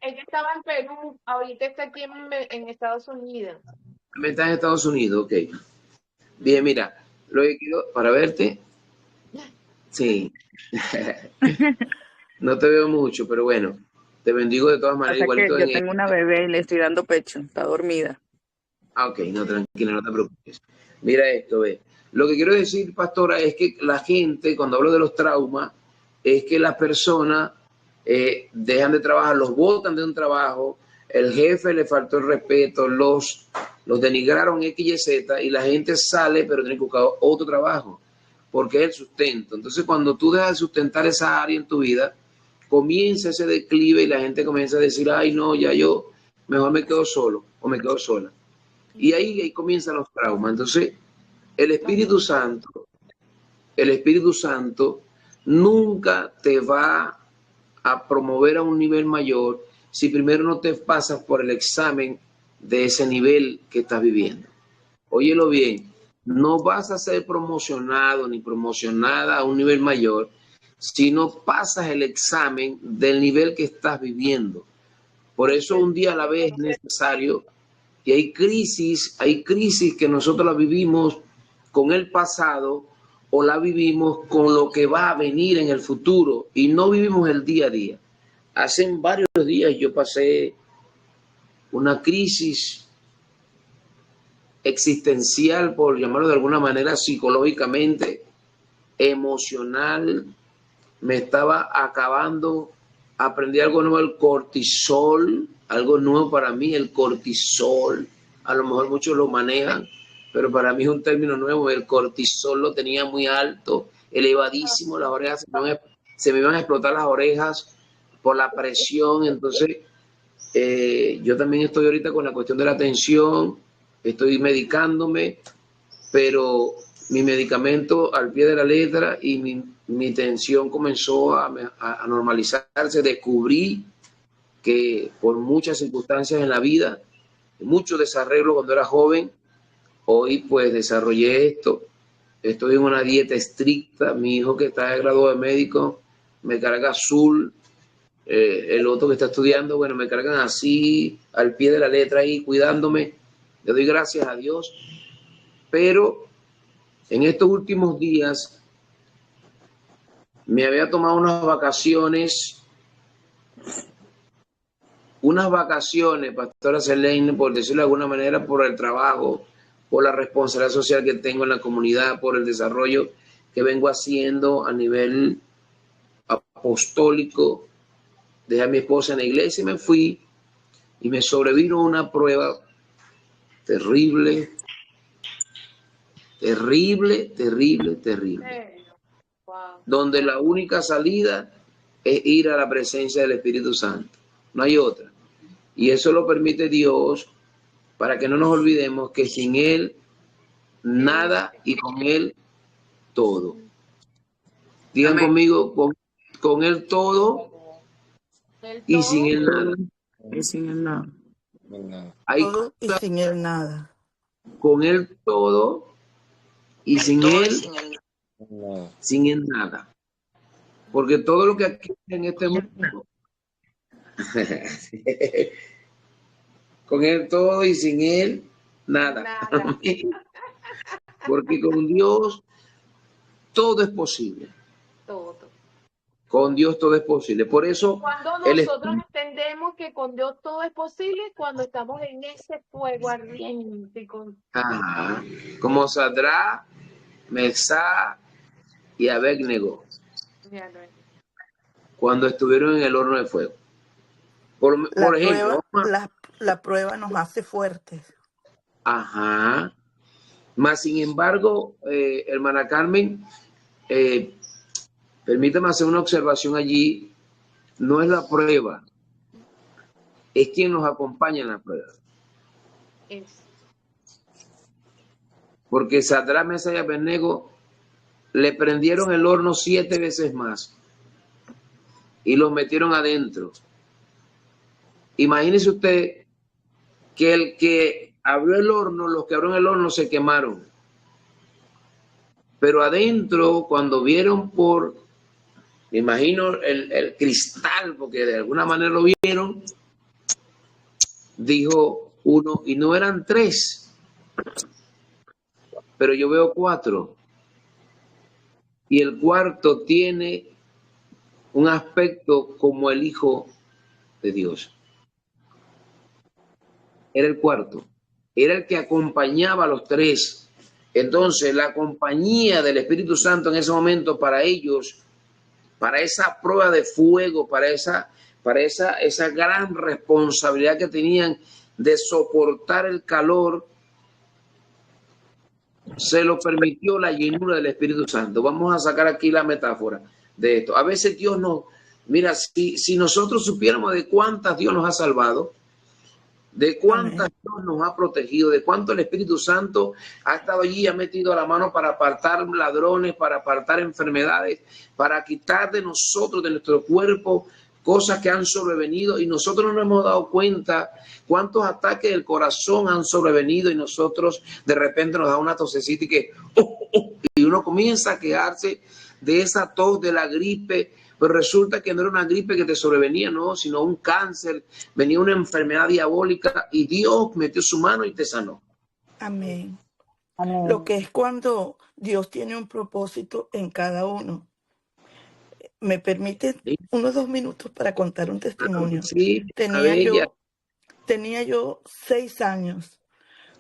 Ella estaba en Perú, ahorita está aquí en Estados Unidos. Me está en Estados Unidos, ok. Bien, mira, lo que quiero, para verte, sí. No te veo mucho, pero bueno, te bendigo de todas maneras, Pasa que igualito yo en tengo una este. bebé y le estoy dando pecho, está dormida. Ah, ok, no, tranquila, no te preocupes. Mira esto, ve. Lo que quiero decir, pastora, es que la gente, cuando hablo de los traumas, es que las personas dejan de trabajar, los botan de un trabajo, el jefe le faltó el respeto, los denigraron X, Y, Z, y la gente sale, pero tiene que buscar otro trabajo, porque es el sustento. Entonces, cuando tú dejas de sustentar esa área en tu vida, comienza ese declive y la gente comienza a decir, ay, no, ya yo mejor me quedo solo o me quedo sola. Y ahí comienzan los traumas. Entonces, el Espíritu Santo, el Espíritu Santo nunca te va a promover a un nivel mayor si primero no te pasas por el examen de ese nivel que estás viviendo. Óyelo bien, no vas a ser promocionado ni promocionada a un nivel mayor si no pasas el examen del nivel que estás viviendo. Por eso un día a la vez es necesario. Y hay crisis que nosotros la vivimos con el pasado o la vivimos con lo que va a venir en el futuro y no vivimos el día a día. Hace varios días yo pasé una crisis existencial, por llamarlo de alguna manera, psicológicamente, emocional, me estaba acabando, aprendí algo nuevo, el cortisol, algo nuevo para mí, el cortisol, a lo mejor muchos lo manejan, pero para mí es un término nuevo, el cortisol lo tenía muy alto, elevadísimo, las orejas se me iban a explotar las orejas por la presión, entonces yo también estoy ahorita con la cuestión de la tensión, estoy medicándome, pero mi medicamento al pie de la letra y mi tensión comenzó a normalizarse. Descubrí que por muchas circunstancias en la vida, mucho desarreglo cuando era joven, hoy pues desarrollé esto. Estoy en una dieta estricta. Mi hijo que está graduado de médico me carga azul. El otro que está estudiando, bueno, me cargan así, al pie de la letra ahí, cuidándome. Le doy gracias a Dios. Pero en estos últimos días me había tomado unas vacaciones, pastora Selene, por decirlo de alguna manera, por el trabajo, por la responsabilidad social que tengo en la comunidad, por el desarrollo que vengo haciendo a nivel apostólico. Dejé a mi esposa en la iglesia y me fui, y me sobrevino una prueba terrible, terrible, terrible, terrible, Wow. donde la única salida es ir a la presencia del Espíritu Santo. No hay otra. Y eso lo permite Dios para que no nos olvidemos que sin Él nada y con Él todo. Digan Amén. conmigo, con Él todo El y sin todo, Él nada. Y sin el nada. Hay Todo y sin él nada. con Él todo y sin Él nada. Porque todo lo que aquí en este mundo, con Él todo y sin Él nada. nada. Porque con Dios todo es posible. Todo. Con Dios todo es posible. Por eso Cuando el nosotros Espíritu, entendemos que con Dios todo es posible, cuando estamos en ese fuego ardiente y con... ajá, como Sadrá, Mesá y Abednego, Ya no es. cuando estuvieron en el horno de fuego. Por La ejemplo, prueba, la prueba nos hace fuertes. ajá. Más sin embargo, hermana Carmen, eh, permítame hacer una observación allí. No es la prueba, es quien nos acompaña en la prueba. Es. Porque Sadrá, Mesá y Abednego le prendieron el horno 7 veces más y los metieron adentro. Imagínese usted que el que abrió el horno, los que abrieron el horno se quemaron. Pero adentro, cuando vieron me imagino el cristal, porque de alguna manera lo vieron, dijo uno, y no eran 3, pero yo veo 4. Y el cuarto tiene un aspecto como el Hijo de Dios. Era el cuarto. Era el que acompañaba a los 3. Entonces, la compañía del Espíritu Santo en ese momento para ellos, para esa prueba de fuego, para esa gran responsabilidad que tenían de soportar el calor, se lo permitió la llenura del Espíritu Santo. Vamos a sacar aquí la metáfora de esto. A veces Dios nos, mira, si nosotros supiéramos de cuántas Dios nos ha salvado, de cuántas Amén. Dios nos ha protegido, de cuánto el Espíritu Santo ha estado allí, ha metido la mano para apartar ladrones, para apartar enfermedades, para quitar de nosotros, de nuestro cuerpo, cosas que han sobrevenido y nosotros no nos hemos dado cuenta cuántos ataques del corazón han sobrevenido y nosotros de repente nos da una tosecita y uno comienza a quejarse de esa tos, de la gripe, pero resulta que no era una gripe que te sobrevenía, no, sino un cáncer, venía una enfermedad diabólica y Dios metió su mano y te sanó. Amén. Amén. Lo que es cuando Dios tiene un propósito en cada uno. ¿Me permite ¿Sí? unos 2 minutos para contar un Claro que testimonio? sí, una Tenía bella. yo, tenía yo 6 años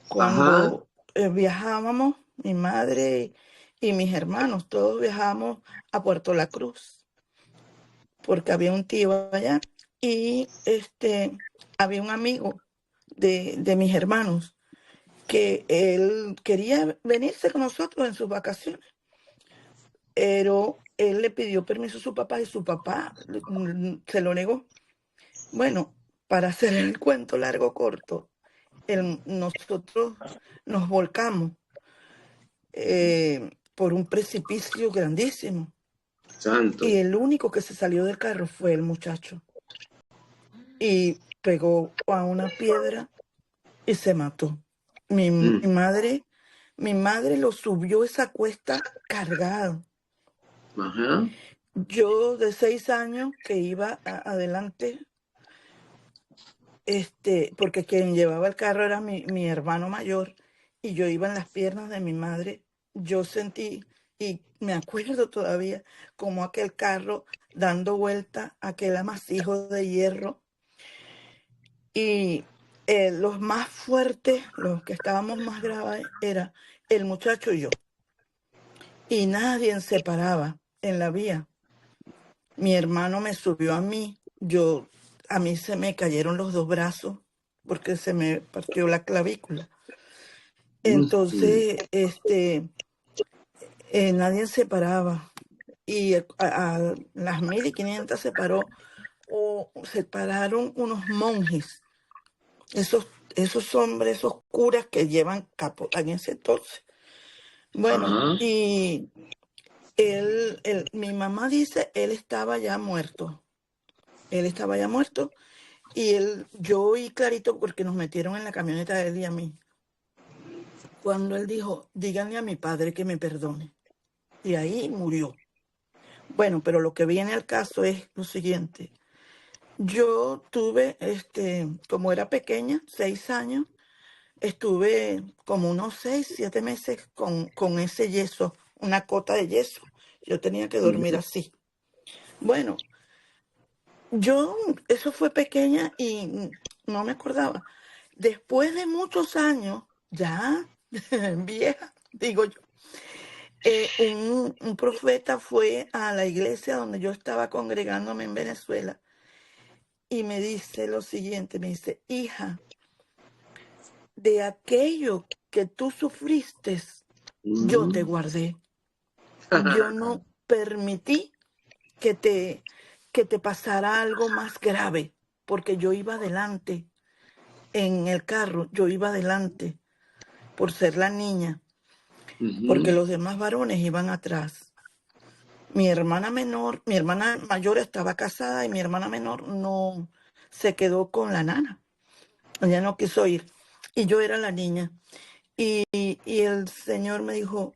Ajá, cuando viajábamos, mi madre y mis hermanos, todos viajamos a Puerto La Cruz, porque había un tío allá y había un amigo de mis hermanos que él quería venirse con nosotros en sus vacaciones, pero él le pidió permiso a su papá y su papá se lo negó. Bueno, para hacer el cuento largo corto, nosotros nos volcamos por un precipicio grandísimo santo. y el único que se salió del carro fue el muchacho. y pegó a una piedra y se mató. Mi madre lo subió esa cuesta cargado. Ajá. Yo de 6 años que iba adelante, porque quien llevaba el carro era mi hermano mayor y yo iba en las piernas de mi madre. Yo sentí, y me acuerdo todavía, como aquel carro dando vuelta, aquel amasijo de hierro. Y los más fuertes, los que estábamos más graves, era el muchacho y yo. Y nadie se paraba en la vía. Mi hermano me subió a mí. A mí se me cayeron los 2 brazos porque se me partió la clavícula. Entonces, nadie se paraba. Y a las 1500 se pararon unos monjes, esos hombres, esos curas que llevan capo en ese entonces. Bueno, Ajá. y mi mamá dice, él estaba ya muerto. Él estaba ya muerto. Y yo oí clarito porque nos metieron en la camioneta de él y a mí. Cuando él dijo, díganle a mi padre que me perdone. Y ahí murió. Bueno, pero lo que viene al caso es lo siguiente. Yo tuve, como era pequeña, 6 años, estuve como unos 6, 7 meses con ese yeso, una cota de yeso. Yo tenía que dormir así. Bueno, eso fue pequeña y no me acordaba. Después de muchos años, ya vieja, digo yo, un profeta fue a la iglesia donde yo estaba congregándome en Venezuela y me dice lo siguiente, me dice, hija, de aquello que tú sufriste, yo te guardé. Yo no permití que te pasara algo más grave, porque yo iba adelante en el carro, yo iba adelante por ser la niña, porque los demás varones iban atrás. Mi hermana mayor estaba casada y mi hermana menor no se quedó con la nana. Ella no quiso ir. Y yo era la niña. Y el Señor me dijo,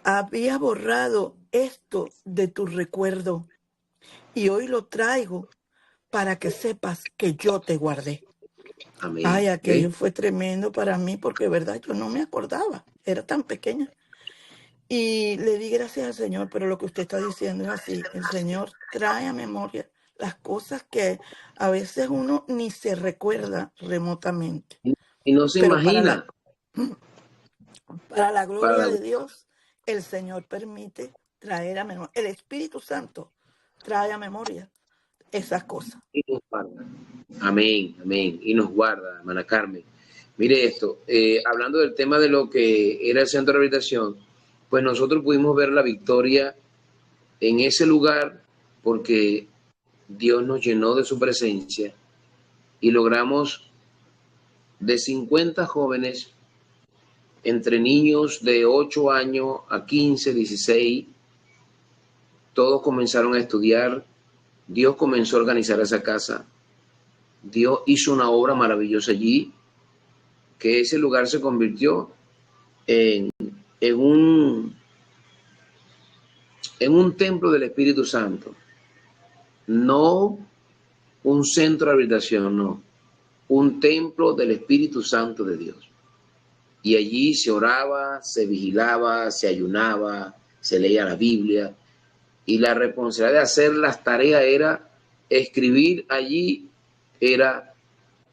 había borrado esto de tu recuerdo y hoy lo traigo para que sepas que yo te guardé. Amén. Ay, ¿Ve? aquello fue tremendo para mí porque, verdad, yo no me acordaba. Era tan pequeña. Y le di gracias al Señor, pero lo que usted está diciendo es así. El Señor trae a memoria las cosas que a veces uno ni se recuerda remotamente. Y no se Pero imagina. para la Para gloria la- de Dios, el Señor permite traer a memoria. El Espíritu Santo trae a memoria esas cosas. y nos guarda. Amén, amén. Y nos guarda, hermana Carmen. Mire esto, hablando del tema de lo que era el centro de rehabilitación, pues nosotros pudimos ver la victoria en ese lugar porque Dios nos llenó de su presencia y logramos de 50 jóvenes, entre niños de 8 años a 15, 16, todos comenzaron a estudiar. Dios comenzó a organizar esa casa. Dios hizo una obra maravillosa allí, que ese lugar se convirtió en, en, un, en un templo del Espíritu Santo. No un centro de habitación, no. Un templo del Espíritu Santo de Dios. Y allí se oraba, se vigilaba, se ayunaba, se leía la Biblia. Y la responsabilidad de hacer las tareas era escribir allí, era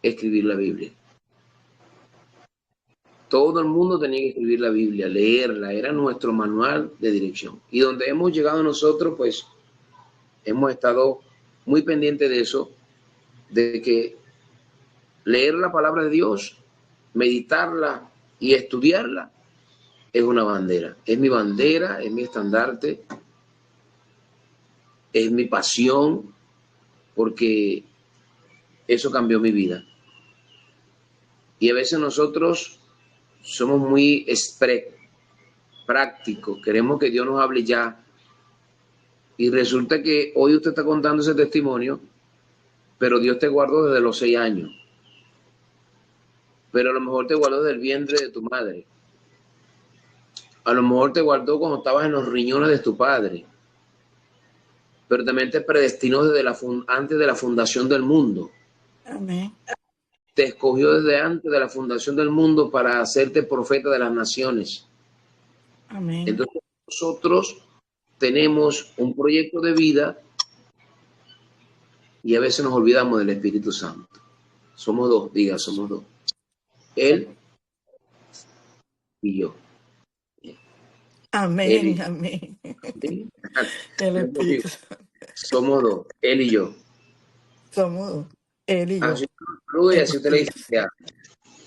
escribir la Biblia. Todo el mundo tenía que escribir la Biblia, leerla, era nuestro manual de dirección. Y donde hemos llegado nosotros, pues hemos estado muy pendientes de eso, de que leer la palabra de Dios, meditarla y estudiarla es una bandera. Es mi bandera, es mi estandarte, es mi pasión, porque eso cambió mi vida. Y a veces nosotros somos muy prácticos, queremos que Dios nos hable ya. Y resulta que hoy usted está contando ese testimonio pero Dios te guardó desde los 6 años. Pero a lo mejor te guardó desde el vientre de tu madre. A lo mejor te guardó cuando estabas en los riñones de tu padre. Pero también te predestinó desde antes de la fundación del mundo. Amén. Te escogió desde antes de la fundación del mundo para hacerte profeta de las naciones. Amén. Entonces nosotros tenemos un proyecto de vida y a veces nos olvidamos del Espíritu Santo. Somos dos, diga, somos dos. Él y yo. Amén, Él y yo. amén. ¿Sí? El Espíritu Santo. Somos dos, él y yo. Somos dos, él y yo. Así y El así usted le dice, Espíritu.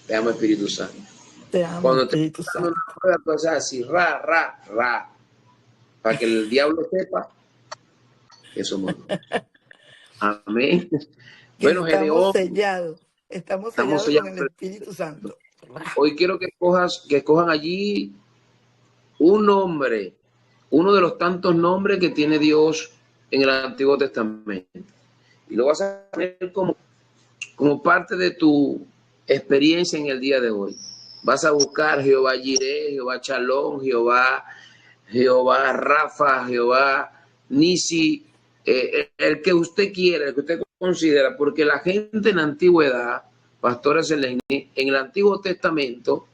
te amo Espíritu Santo. Te amo, Cuando te Espíritu está dando Santo. una prueba, tú haces así, ra, ra, ra, para que el diablo sepa que somos dos. Amén. Que Bueno, estamos Gedeón, sellados. Estamos estamos sellados con el sellando. Espíritu Santo. Hoy quiero que escojan allí un nombre, uno de los tantos nombres que tiene Dios en el Antiguo Testamento. Y lo vas a poner como parte de tu experiencia en el día de hoy. Vas a buscar Jehová Jireh, Jehová Shalom, Jehová Rafa, Jehová Nisi, el que usted quiera, el que usted considera, porque la gente en la antigüedad, Pastora Selene, en el Antiguo Testamento,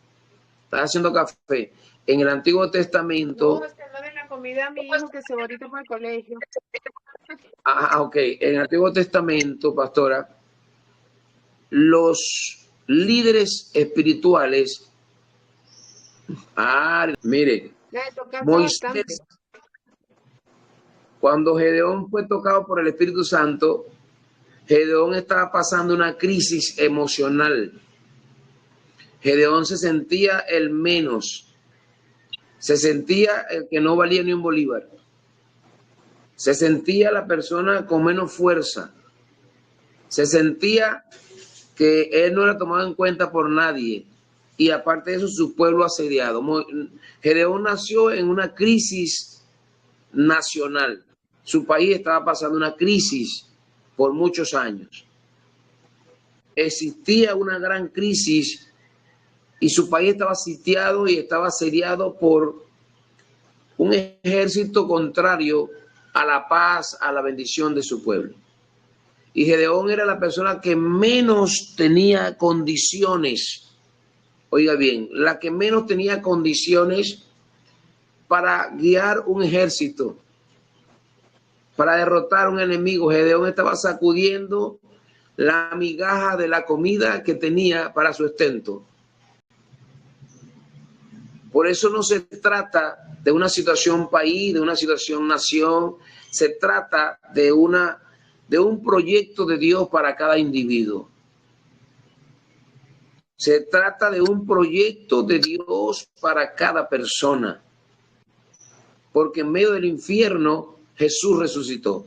está haciendo café, en el Antiguo Testamento, No, haciéndole la comida a mi hijo que se va ahorita para el colegio. ok, en el Antiguo Testamento, Pastora, los líderes espirituales, mire, Le tocaste Moisés, bastante. cuando Gedeón fue tocado por el Espíritu Santo, Gedeón estaba pasando una crisis emocional. Gedeón se sentía el menos, se sentía el que no valía ni un bolívar, se sentía la persona con menos fuerza, se sentía que él no era tomado en cuenta por nadie, y aparte de eso su pueblo asediado. Gedeón nació en una crisis nacional, su país estaba pasando una crisis por muchos años, existía una gran crisis y su país estaba sitiado y estaba asediado por un ejército contrario a la paz, a la bendición de su pueblo. Y Gedeón era la persona que menos tenía condiciones, oiga bien, la que menos tenía condiciones para guiar un ejército, para derrotar a un enemigo. Gedeón estaba sacudiendo la migaja de la comida que tenía para su sustento. Por eso no se trata de una situación país, de una situación nación, se trata de un proyecto de Dios para cada individuo. Se trata de un proyecto de Dios para cada persona. Porque en medio del infierno Jesús resucitó.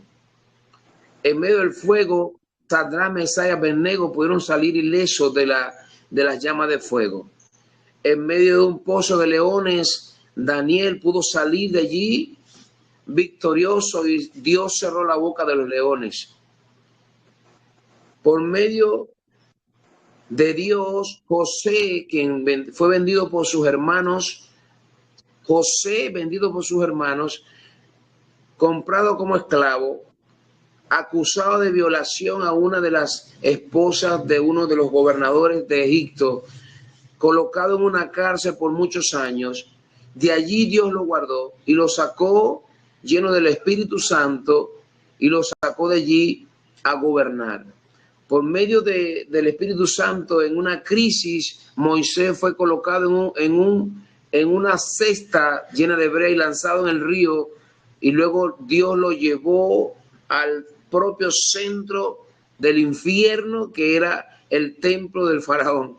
En medio del fuego, Sadrach, Mesach y Abednego pudieron salir ilesos de las llamas de fuego. En medio de un pozo de leones, Daniel pudo salir de allí victorioso y Dios cerró la boca de los leones. Por medio de Dios, José, quien fue vendido por sus hermanos, comprado como esclavo, acusado de violación a una de las esposas de uno de los gobernadores de Egipto, colocado en una cárcel por muchos años. De allí Dios lo guardó y lo sacó lleno del Espíritu Santo y lo sacó de allí a gobernar. Por medio del Espíritu Santo, en una crisis, Moisés fue colocado en una cesta llena de brea y lanzado en el río, y luego Dios lo llevó al propio centro del infierno, que era el templo del faraón.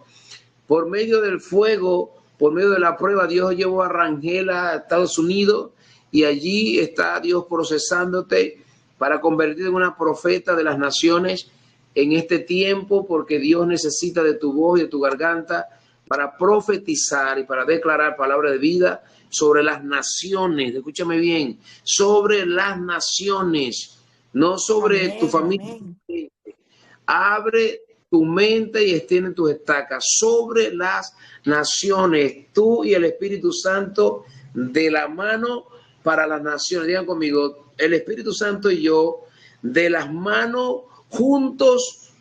Por medio del fuego, por medio de la prueba, Dios llevó a Rangel a Estados Unidos y allí está Dios procesándote para convertirte en una profeta de las naciones en este tiempo, porque Dios necesita de tu voz y de tu garganta para profetizar y para declarar palabra de vida sobre las naciones. Escúchame bien, sobre las naciones, no sobre tu familia. Amén. Abre tu mente y extiende tus estacas sobre las naciones, tú y el Espíritu Santo de la mano para las naciones. Digan conmigo, el Espíritu Santo y yo de las manos juntos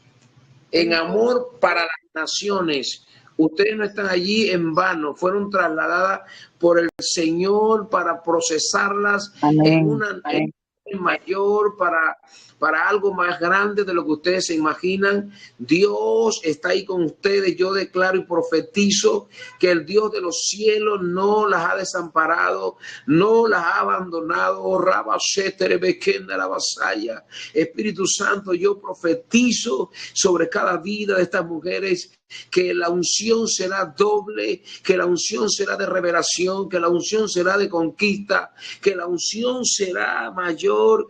en amor para las naciones. Ustedes no están allí en vano, fueron trasladadas por el Señor para procesarlas en una mayor, para algo más grande de lo que ustedes se imaginan. Dios está ahí con ustedes. Yo declaro y profetizo que el Dios de los cielos no las ha desamparado, no las ha abandonado. Espíritu Santo, yo profetizo sobre cada vida de estas mujeres que la unción será doble, que la unción será de revelación, que la unción será de conquista, que la unción será mayor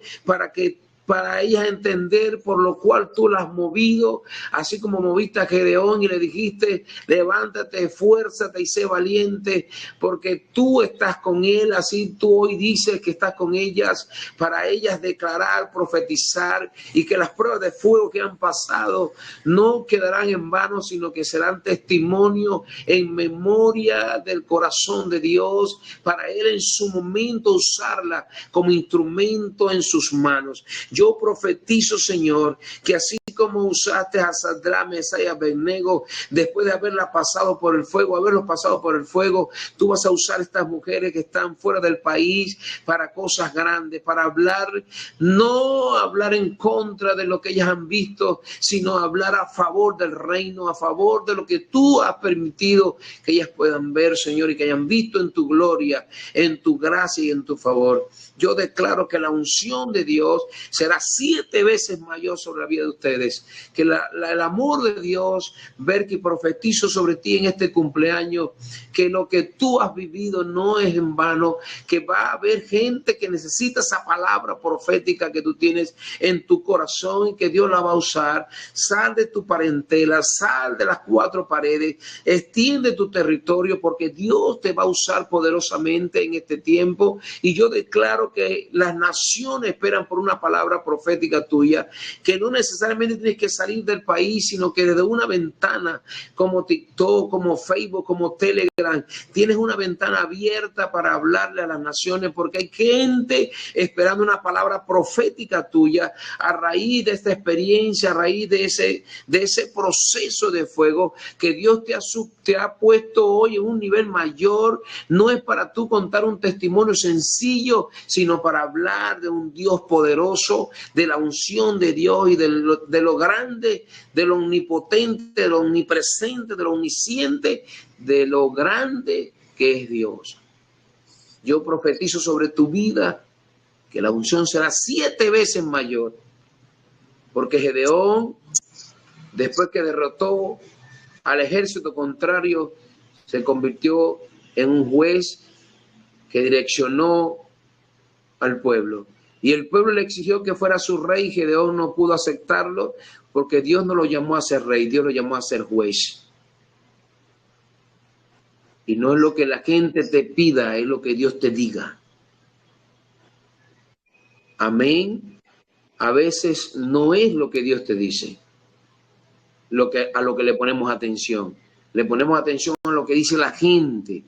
para ellas entender por lo cual tú las has movido, así como moviste a Gedeón y le dijiste, levántate, esfuérzate y sé valiente, porque tú estás con él, así tú hoy dices que estás con ellas, para ellas declarar, profetizar, y que las pruebas de fuego que han pasado no quedarán en vano, sino que serán testimonio en memoria del corazón de Dios, para él en su momento usarla como instrumento en sus manos. Yo profetizo, Señor, que así como usaste a Sadrach, Mesach y Abednego, después de haberlos pasado por el fuego, tú vas a usar a estas mujeres que están fuera del país para cosas grandes, para hablar, no hablar en contra de lo que ellas han visto, sino hablar a favor del reino, a favor de lo que tú has permitido que ellas puedan ver, Señor, y que hayan visto en tu gloria, en tu gracia y en tu favor. Yo declaro que la unción de Dios será 7 veces mayor sobre la vida de ustedes, que el amor de Dios, ver que profetizo sobre ti en este cumpleaños, que lo que tú has vivido no es en vano, que va a haber gente que necesita esa palabra profética que tú tienes en tu corazón y que Dios la va a usar. Sal de tu parentela, sal de las 4 paredes, extiende tu territorio, porque Dios te va a usar poderosamente en este tiempo. Y yo declaro que las naciones esperan por una palabra profética tuya, que no necesariamente tienes que salir del país, sino que desde una ventana como TikTok, como Facebook, como Telegram, tienes una ventana abierta para hablarle a las naciones, porque hay gente esperando una palabra profética tuya a raíz de esta experiencia, a raíz de ese proceso de fuego que Dios te ha puesto hoy en un nivel mayor. No es para tú contar un testimonio sencillo, sino para hablar de un Dios poderoso, de la unción de Dios y de lo grande, de lo omnipotente, de lo omnipresente, de lo omnisciente, de lo grande que es Dios. Yo profetizo sobre tu vida que la unción será 7 veces mayor, porque Gedeón, después que derrotó al ejército contrario, se convirtió en un juez que direccionó al pueblo. Y el pueblo le exigió que fuera su rey, y Gedeón no pudo aceptarlo, porque Dios no lo llamó a ser rey, Dios lo llamó a ser juez. Y no es lo que la gente te pida, es lo que Dios te diga. Amén. A veces no es lo que Dios te dice, a lo que le ponemos atención. Le ponemos atención a lo que dice la gente,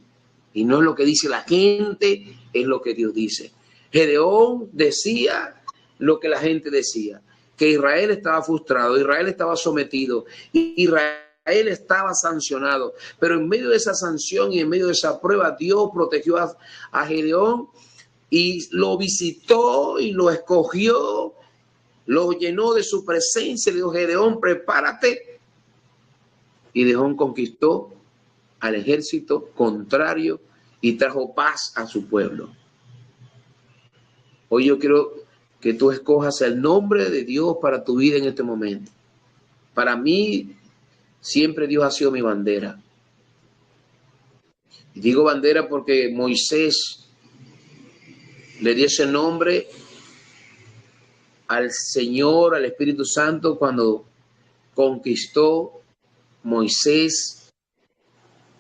y no es lo que dice la gente, es lo que Dios dice. Gedeón decía lo que la gente decía, que Israel estaba frustrado, Israel estaba sometido, Israel estaba sancionado, pero en medio de esa sanción y en medio de esa prueba, Dios protegió a Gedeón y lo visitó y lo escogió, lo llenó de su presencia, le dijo: Gedeón, prepárate. Y Gedeón conquistó al ejército contrario y trajo paz a su pueblo. Hoy yo quiero que tú escojas el nombre de Dios para tu vida en este momento. Para mí, siempre Dios ha sido mi bandera. Y digo bandera porque Moisés le dio ese nombre al Señor, al Espíritu Santo, cuando conquistó Moisés.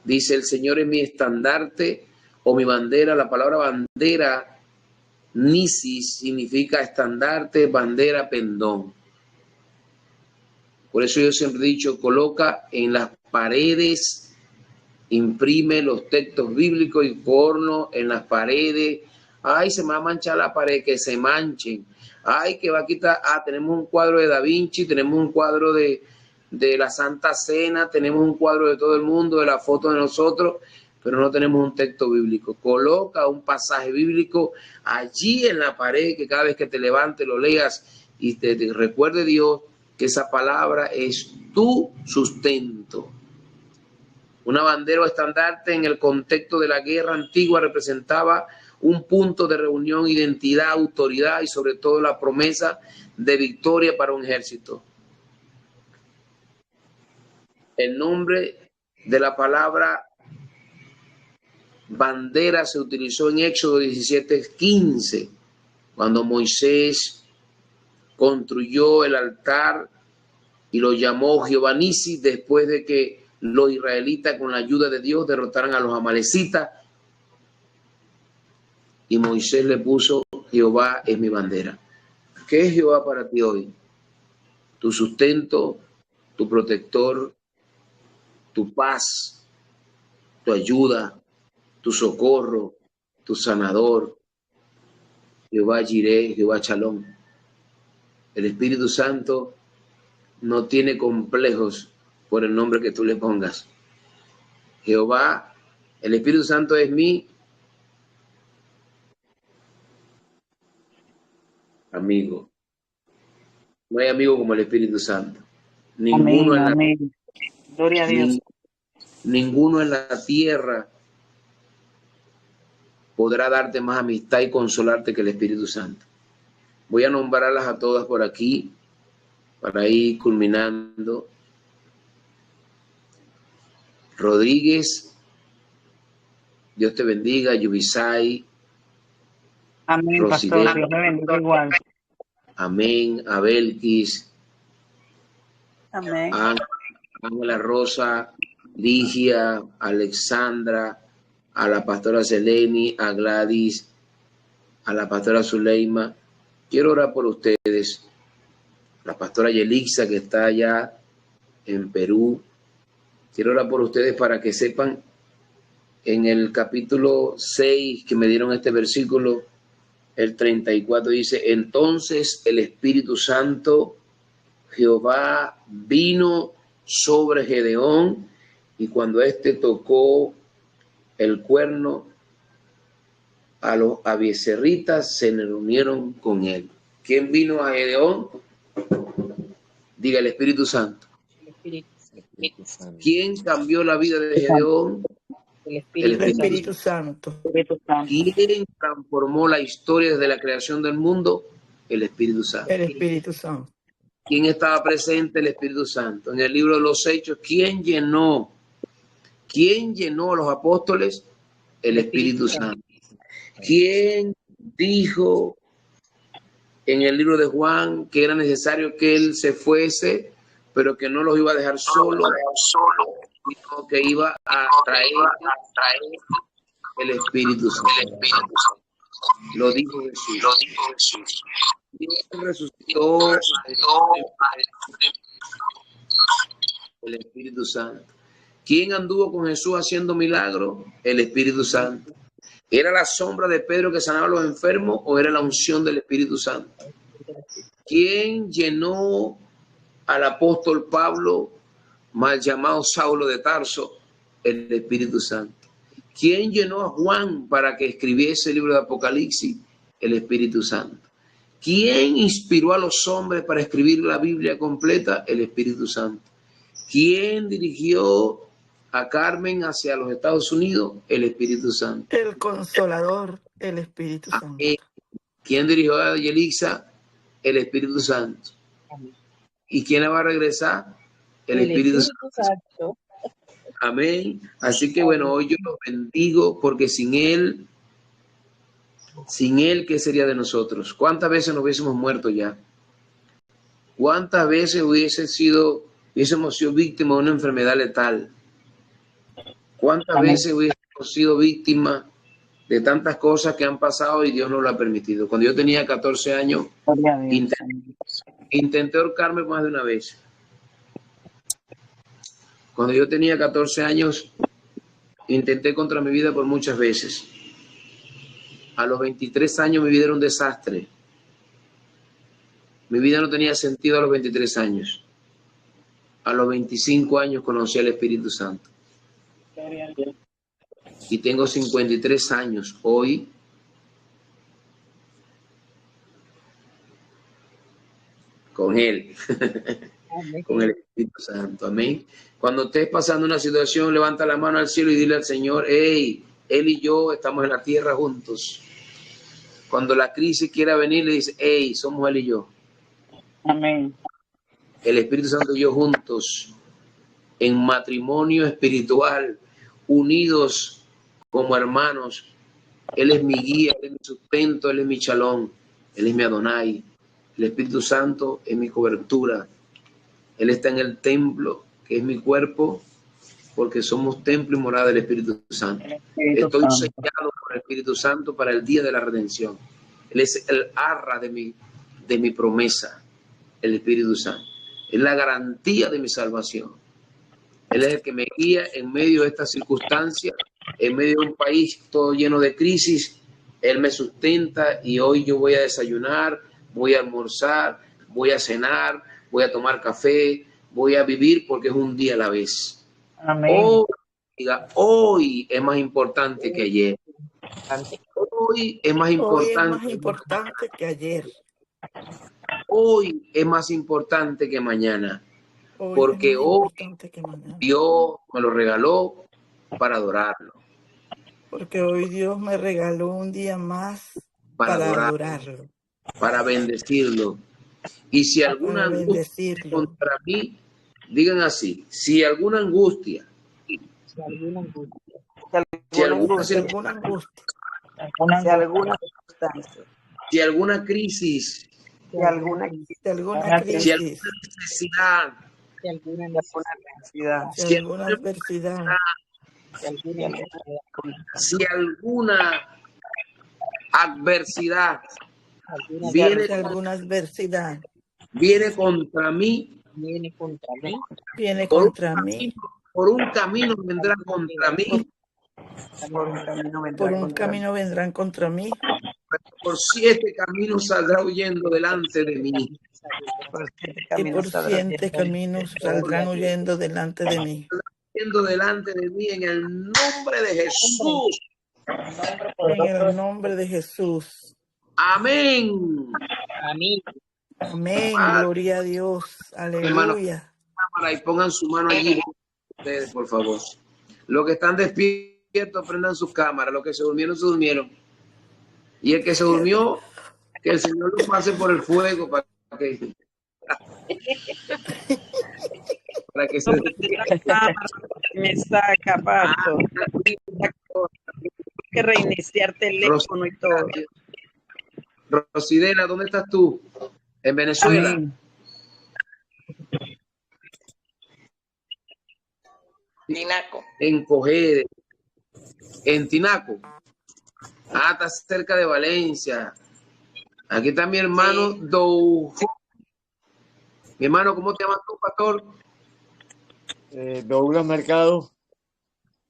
Dice: el Señor es mi estandarte o mi bandera. La palabra bandera, Nisis, significa estandarte, bandera, pendón. Por eso yo siempre he dicho, coloca en las paredes, imprime los textos bíblicos y ponlo en las paredes. Ay, se me va a manchar la pared, que se manchen. Ay, que va a quitar. Ah, tenemos un cuadro de Da Vinci, tenemos un cuadro de la Santa Cena, tenemos un cuadro de todo el mundo, de la foto de nosotros, pero no tenemos un texto bíblico. Coloca un pasaje bíblico allí en la pared, que cada vez que te levantes lo leas y te recuerde Dios que esa palabra es tu sustento. Una bandera o estandarte en el contexto de la guerra antigua representaba un punto de reunión, identidad, autoridad y sobre todo la promesa de victoria para un ejército. El nombre de la palabra bandera se utilizó en Éxodo 17:15, cuando Moisés construyó el altar y lo llamó Jehová Nisi, después de que los israelitas con la ayuda de Dios derrotaran a los amalecitas, y Moisés le puso Jehová es mi bandera. ¿Qué es Jehová para ti hoy? Tu sustento, tu protector, tu paz, tu ayuda, tu socorro, tu sanador. Jehová Jireh, Jehová Shalom. El Espíritu Santo no tiene complejos por el nombre que tú le pongas. Jehová, el Espíritu Santo es mi amigo. No hay amigo como el Espíritu Santo. Ninguno Amén, en la, amén. Gloria a Dios. ninguno en la tierra podrá darte más amistad y consolarte que el Espíritu Santo. Voy a nombrarlas a todas por aquí para ir culminando. Rodríguez, Dios te bendiga. Yubisay, Amén, pastor. Rosidel, Dios me bendiga igual. amén. Abelquis, Amén. Ángela Rosa, Ligia, Alexandra, a la pastora Seleni, a Gladys, a la pastora Zuleima. Quiero orar por ustedes. La pastora Yelixa, que está allá en Perú. Quiero orar por ustedes para que sepan, en el capítulo 6 que me dieron este versículo, el 34 dice, entonces el Espíritu Santo, Jehová, vino sobre Gedeón, y cuando éste tocó el cuerno, a los abiezeritas se reunieron con él. ¿Quién vino a Gedeón? Diga, el Espíritu Santo. ¿Quién cambió la vida de Gedeón? El El Espíritu Espíritu Santo. Santo. ¿Quién transformó la historia desde la creación del mundo? El Espíritu Santo. El Espíritu Santo. ¿Quién estaba presente? El Espíritu Santo. En el libro de los Hechos, ¿quién llenó? ¿Quién llenó a los apóstoles? El Espíritu Santo. ¿Quién dijo en el libro de Juan que era necesario que él se fuese, pero que no los iba a dejar solos, sino que iba a traer el Espíritu Santo? Lo dijo Jesús. ¿Quién resucitó el Espíritu Santo? ¿Quién anduvo con Jesús haciendo milagros? El Espíritu Santo. ¿Era la sombra de Pedro que sanaba a los enfermos o era la unción del Espíritu Santo? ¿Quién llenó al apóstol Pablo, mal llamado Saulo de Tarso? El Espíritu Santo. ¿Quién llenó a Juan para que escribiese el libro de Apocalipsis? El Espíritu Santo. ¿Quién inspiró a los hombres para escribir la Biblia completa? El Espíritu Santo. ¿Quién dirigió a Carmen hacia los Estados Unidos? El Espíritu Santo. El Consolador, el Espíritu Santo. ¿Quién dirigió a Yelixa? El Espíritu Santo. ¿Y quién la va a regresar? El Espíritu Santo. Amén. Así que bueno, hoy yo lo bendigo porque sin Él, ¿qué sería de nosotros? ¿Cuántas veces nos hubiésemos muerto ya? ¿Cuántas veces hubiésemos sido víctimas de una enfermedad letal? ¿Cuántas veces hubiésemos sido víctimas de tantas cosas que han pasado y Dios no lo ha permitido? Cuando yo tenía 14 años, intenté ahorcarme más de una vez. Cuando yo tenía 14 años, intenté contra mi vida por muchas veces. A los 23 años mi vida era un desastre. Mi vida no tenía sentido a los 23 años. A los 25 años conocí al Espíritu Santo. Y tengo 53 años hoy. Con Él. Con el Espíritu Santo. Amén. Cuando estés pasando una situación, levanta la mano al cielo y dile al Señor, hey, Él y yo estamos en la tierra juntos. Cuando la crisis quiera venir, le dice, hey, somos Él y yo. Amén. El Espíritu Santo y yo juntos, en matrimonio espiritual, unidos como hermanos. Él es mi guía, Él es mi sustento, Él es mi chalón, Él es mi Adonai. El Espíritu Santo es mi cobertura. Él está en el templo, que es mi cuerpo, porque somos templo y morada del Espíritu Santo. Estoy sellado por el Espíritu Santo para el día de la redención. Él es el arra de mi promesa, el Espíritu Santo. Es la garantía de mi salvación. Él es el que me guía en medio de estas circunstancias, en medio de un país todo lleno de crisis. Él me sustenta y hoy yo voy a desayunar, voy a almorzar, voy a cenar, voy a tomar café, voy a vivir porque es un día a la vez. Amén. Hoy es más importante que ayer. Hoy es más Hoy es más importante. importante que ayer. Hoy es más importante que mañana. Hoy Porque es más hoy importante que mañana. Dios me lo regaló para adorarlo. Porque hoy Dios me regaló un día más Para para adorarlo, adorarlo, para bendecirlo. Y si alguna para angustia bendecirlo. contra mí, digan así, si alguna angustia, si alguna Si alguna angustia, Si alguna circunstancia, si alguna crisis, si alguna si alguna si alguna crisis, necesidad, necesidad, si si alguna alguna, adversidad, si alguna adversidad viene, si alguna adversidad viene contra mí, viene por un contra mí, por un camino vendrá contra mí, por un camino por vendrá un contra mí. camino vendrán contra mí, por 7 caminos saldrá huyendo delante de mí. Por 7 y caminos por saldrá 7 caminos saldrán huyendo delante de mí. Huyendo delante de mí en el nombre de Jesús. En el nombre de Jesús. Amén. Amén. Gloria a Dios. Hermano, Aleluya. y pongan su mano allí, ustedes, por favor. Los que están despiertos, prendan sus cámaras. Los que se durmieron. Y el que se durmió, que el Señor lo pase por el fuego para que se Me saca, pastor. Hay que reiniciar teléfono y todo. Rosidela, ¿dónde estás tú? En Venezuela. Amén. Tinaco. En Cogede. En Tinaco. Ah, está cerca de Valencia. Aquí está mi hermano Sí. Mi hermano, ¿cómo te llamas tú, pastor? Douglas Mercado,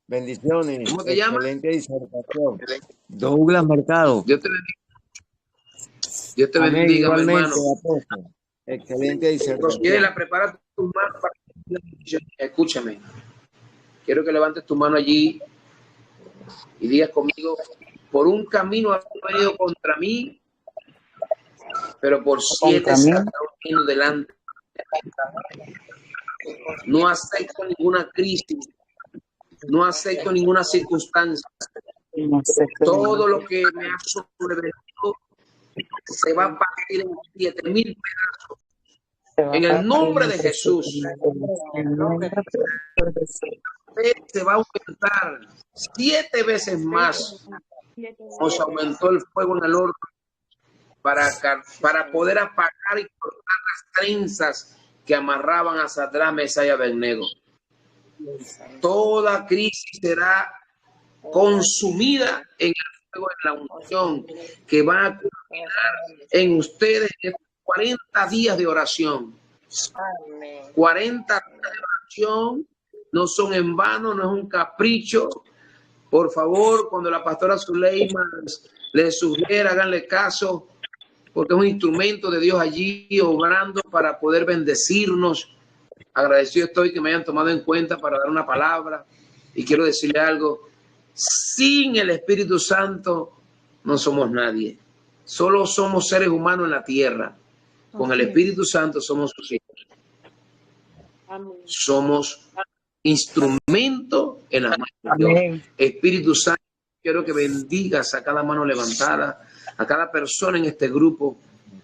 bendiciones. ¿Cómo te llamas? Excelente disertación. Douglas Mercado. Dios te bendiga. Dios te Amén, bendiga, mi igualmente, hermano. apóstol. Excelente disertación. Rosidela, prepara tu mano para... Escúchame. Quiero que levantes tu mano allí y digas conmigo, por un camino ha venido contra mí, pero por 7 se está uniendo delante. No acepto ninguna crisis, no acepto ninguna circunstancia. Todo lo que me ha sobrevenido se va a partir en 7,000 pedazos. En el nombre de Jesús. Se va a aumentar 7 veces más. Nos aumentó el fuego en el horno para poder apagar y cortar las trenzas que amarraban a Sadrach, Mesach y Abednego. Toda crisis será consumida en el fuego de la unción que va a culminar en ustedes en 40 días de oración. 40 días de oración no son en vano, no es un capricho. Por favor, cuando la pastora Zuleima les sugiera, háganle caso, porque es un instrumento de Dios allí obrando para poder bendecirnos. Agradecido estoy que me hayan tomado en cuenta para dar una palabra. Y quiero decirle algo, sin el Espíritu Santo no somos nadie. Solo somos seres humanos en la tierra. Con el Espíritu Santo somos sus hijos. Amén. Somos instrumento en las manos de Dios. Amén. Espíritu Santo, quiero que bendigas a cada mano levantada, a cada persona en este grupo.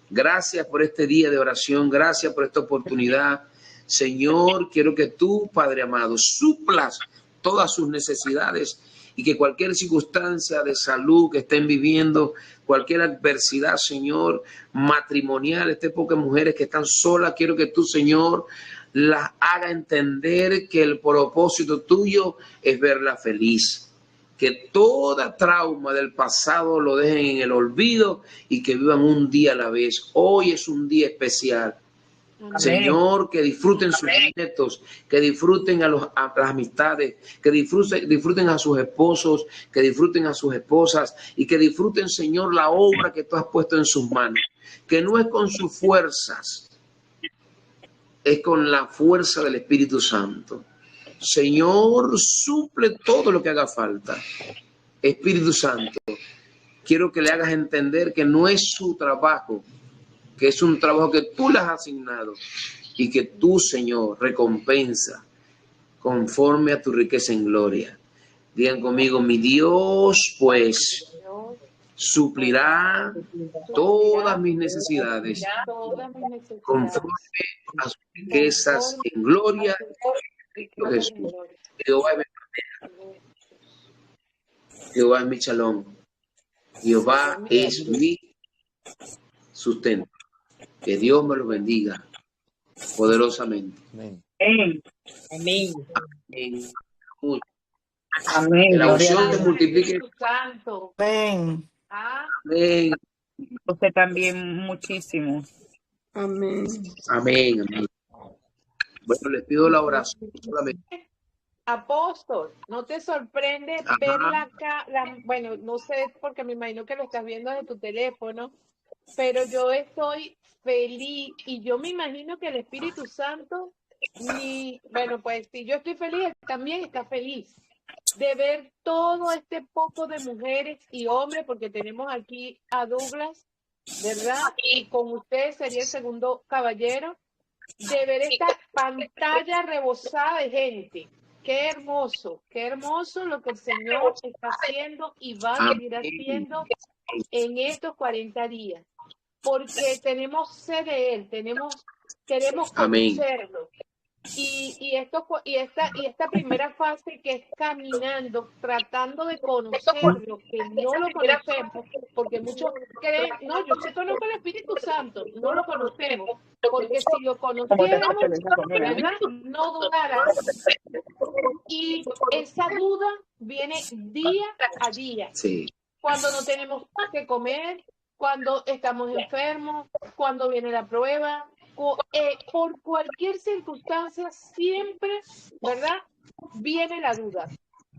Gracias por este día de oración, gracias por esta oportunidad. Señor, quiero que tú, Padre amado, suplas todas sus necesidades y que cualquier circunstancia de salud que estén viviendo, cualquier adversidad, Señor, matrimonial, pocas mujeres que están solas, quiero que tú, Señor, las haga entender que el propósito tuyo es verla feliz. Que toda trauma del pasado lo dejen en el olvido y que vivan un día a la vez. Hoy es un día especial. Amén. Señor, que disfruten sus nietos, que disfruten a las amistades, que disfruten a sus esposos, que disfruten a sus esposas y que disfruten, Señor, la obra que tú has puesto en sus manos. Que no es con sus fuerzas, es con la fuerza del Espíritu Santo. Señor, suple todo lo que haga falta. Espíritu Santo, quiero que le hagas entender que no es su trabajo, que es un trabajo que tú les has asignado y que tú, Señor, recompensa conforme a tu riqueza en gloria. Digan conmigo, mi Dios, pues, Dios suplirá todas mis necesidades todas mis necesidades conforme a sus riquezas en gloria. Jesús. Jehová es mi manera. Jehová es mi shalom. Jehová es mi sustento. Que Dios me lo bendiga poderosamente. Amén. Amén. Amén. Amén. Que la Gloria a unción se Dios. multiplique. Espíritu Santo. Amén. Ah, Amén. Usted también muchísimo. Amén. Amén. Amén. Bueno, les pido la oración solamente. apóstol, ¿no te sorprende Ajá. ver bueno, no sé, porque me imagino que lo estás viendo desde tu teléfono, pero yo estoy feliz y yo me imagino que el Espíritu Santo, bueno, pues si yo estoy feliz, él también está feliz de ver todo este poco de mujeres y hombres, porque tenemos aquí a Douglas, ¿verdad? Y con usted sería el segundo caballero, de ver esta pantalla rebosada de gente. Qué hermoso lo que el Señor está haciendo y va a seguir haciendo en estos 40 días. Porque tenemos sed de Él, queremos Amén. conocerlo. Y esta primera fase que es caminando, tratando de conocerlo, que no lo conocemos, porque muchos creen, no, yo sí conozco el Espíritu Santo, no lo conocemos, porque si lo conociéramos, ¿verdad? No dudáramos. Y esa duda viene día a día, Sí. cuando no tenemos que comer, cuando estamos enfermos, cuando viene la prueba, por cualquier circunstancia siempre, ¿verdad? Viene la duda.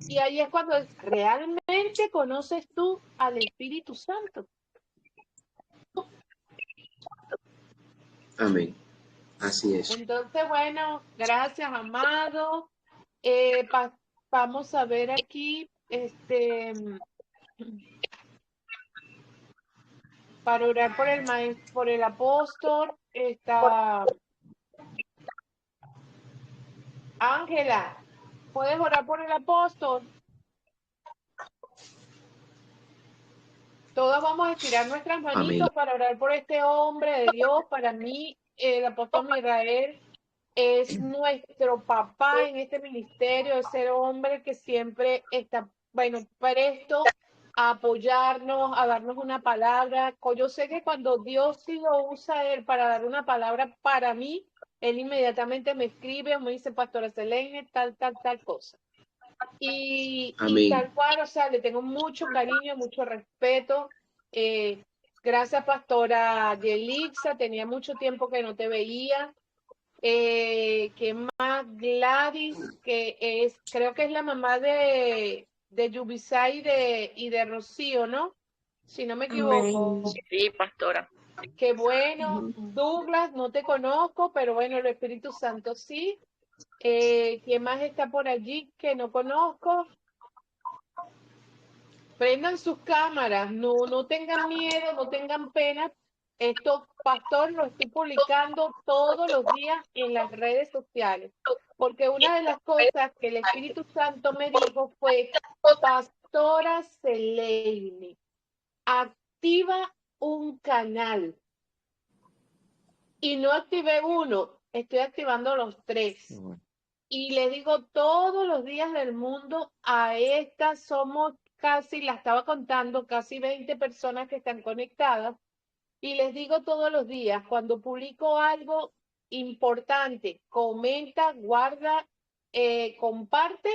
Y ahí es cuando realmente conoces tú al Espíritu Santo. Amén. Así es. Entonces, bueno, gracias, amado. Vamos a ver aquí, para orar por el maestro, por el apóstol, está Ángela. ¿Puedes orar por el apóstol? Todos vamos a estirar nuestras manitos Amén. para orar por este hombre de Dios. Para mí, el apóstol Israel es nuestro papá en este ministerio, es el hombre que siempre está, bueno, presto a apoyarnos, a darnos una palabra. Yo sé que cuando Dios sí lo usa a él para dar una palabra para mí, él inmediatamente me escribe o me dice, Pastora Selene, tal cosa. Y Amén. tal cual, o sea, le tengo mucho cariño, mucho respeto. Gracias, Pastora Yelixa, tenía mucho tiempo que no te veía. ¿Qué más? Gladys, que es, creo que es la mamá de Yubisay y de Rocío, ¿no? Si no me equivoco. Sí, pastora. Qué bueno. Douglas, no te conozco, pero bueno, el Espíritu Santo sí. ¿Quién más está por allí que no conozco? Prendan sus cámaras, no tengan miedo, no tengan pena. Esto, pastor, lo estoy publicando todos los días en las redes sociales, porque una de las cosas que el Espíritu Santo me dijo fue, Pastora Seleini, activa un canal. Y no activé uno, estoy activando los 3. Y le digo todos los días del mundo, a estas somos casi, la estaba contando, casi 20 personas que están conectadas. Y les digo todos los días, cuando publico algo importante, comenta, guarda, comparte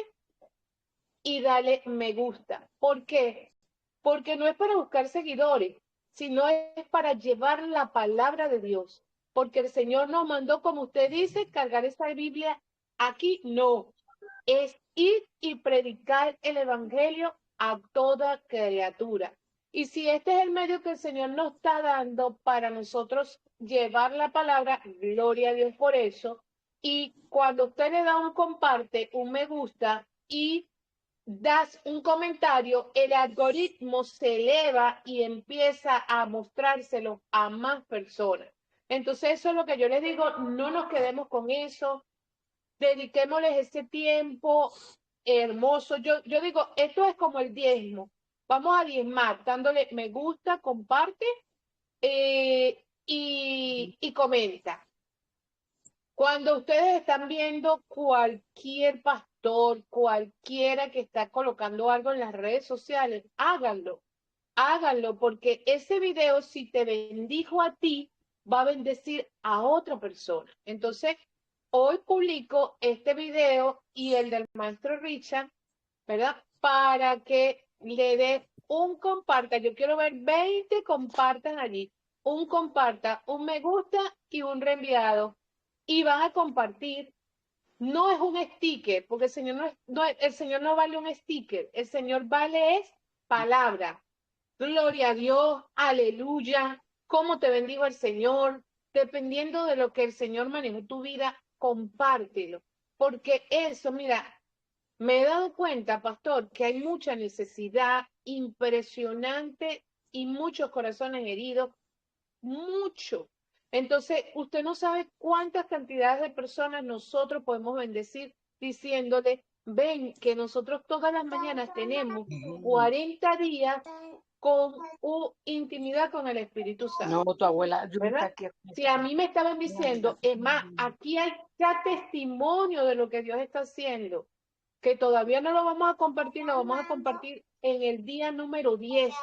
y dale me gusta. ¿Por qué? Porque no es para buscar seguidores, sino es para llevar la palabra de Dios. Porque el Señor nos mandó, como usted dice, cargar esa Biblia aquí. No, es ir y predicar el Evangelio a toda criatura. Y si este es el medio que el Señor nos está dando para nosotros llevar la palabra, gloria a Dios por eso. Y cuando usted le da un comparte, un me gusta y das un comentario, el algoritmo se eleva y empieza a mostrárselo a más personas. Entonces eso es lo que yo les digo, no nos quedemos con eso, dediquémosles ese tiempo hermoso. Yo digo, esto es como el diezmo. Vamos a diezmar, dándole me gusta, comparte y comenta. Cuando ustedes están viendo cualquier pastor, cualquiera que está colocando algo en las redes sociales, háganlo, porque ese video, si te bendijo a ti, va a bendecir a otra persona. Entonces, hoy publico este video y el del maestro Richard, ¿verdad? Para que le dé un comparta. Yo quiero ver 20 compartan allí. Un comparta, un me gusta y un reenviado. Y van a compartir. No es un sticker, porque el Señor el Señor no vale un sticker. El Señor vale es palabra. Gloria a Dios, aleluya. Cómo te bendigo el Señor. Dependiendo de lo que el Señor manejó tu vida, compártelo. Porque eso, mira, me he dado cuenta, pastor, que hay mucha necesidad impresionante y muchos corazones heridos, mucho. Entonces, usted no sabe cuántas cantidades de personas nosotros podemos bendecir diciéndole, ven, que nosotros todas las mañanas tenemos 40 días con intimidad con el Espíritu Santo. No, tu abuela, ¿Verdad? Si a mí me estaban diciendo, es más, aquí hay ya testimonio de lo que Dios está haciendo, que todavía no lo vamos a compartir, lo vamos a compartir en el día número 10.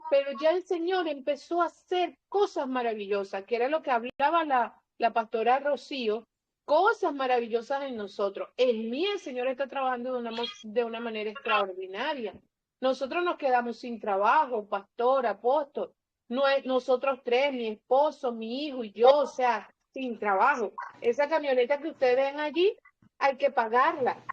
Pero ya el Señor empezó a hacer cosas maravillosas, que era lo que hablaba la pastora Rocío, cosas maravillosas en nosotros. En mí el Señor está trabajando de una manera extraordinaria. Nosotros nos quedamos sin trabajo, pastor, apóstol. No es nosotros 3, mi esposo, mi hijo y yo, o sea, sin trabajo. Esa camioneta que ustedes ven allí, hay que pagarla,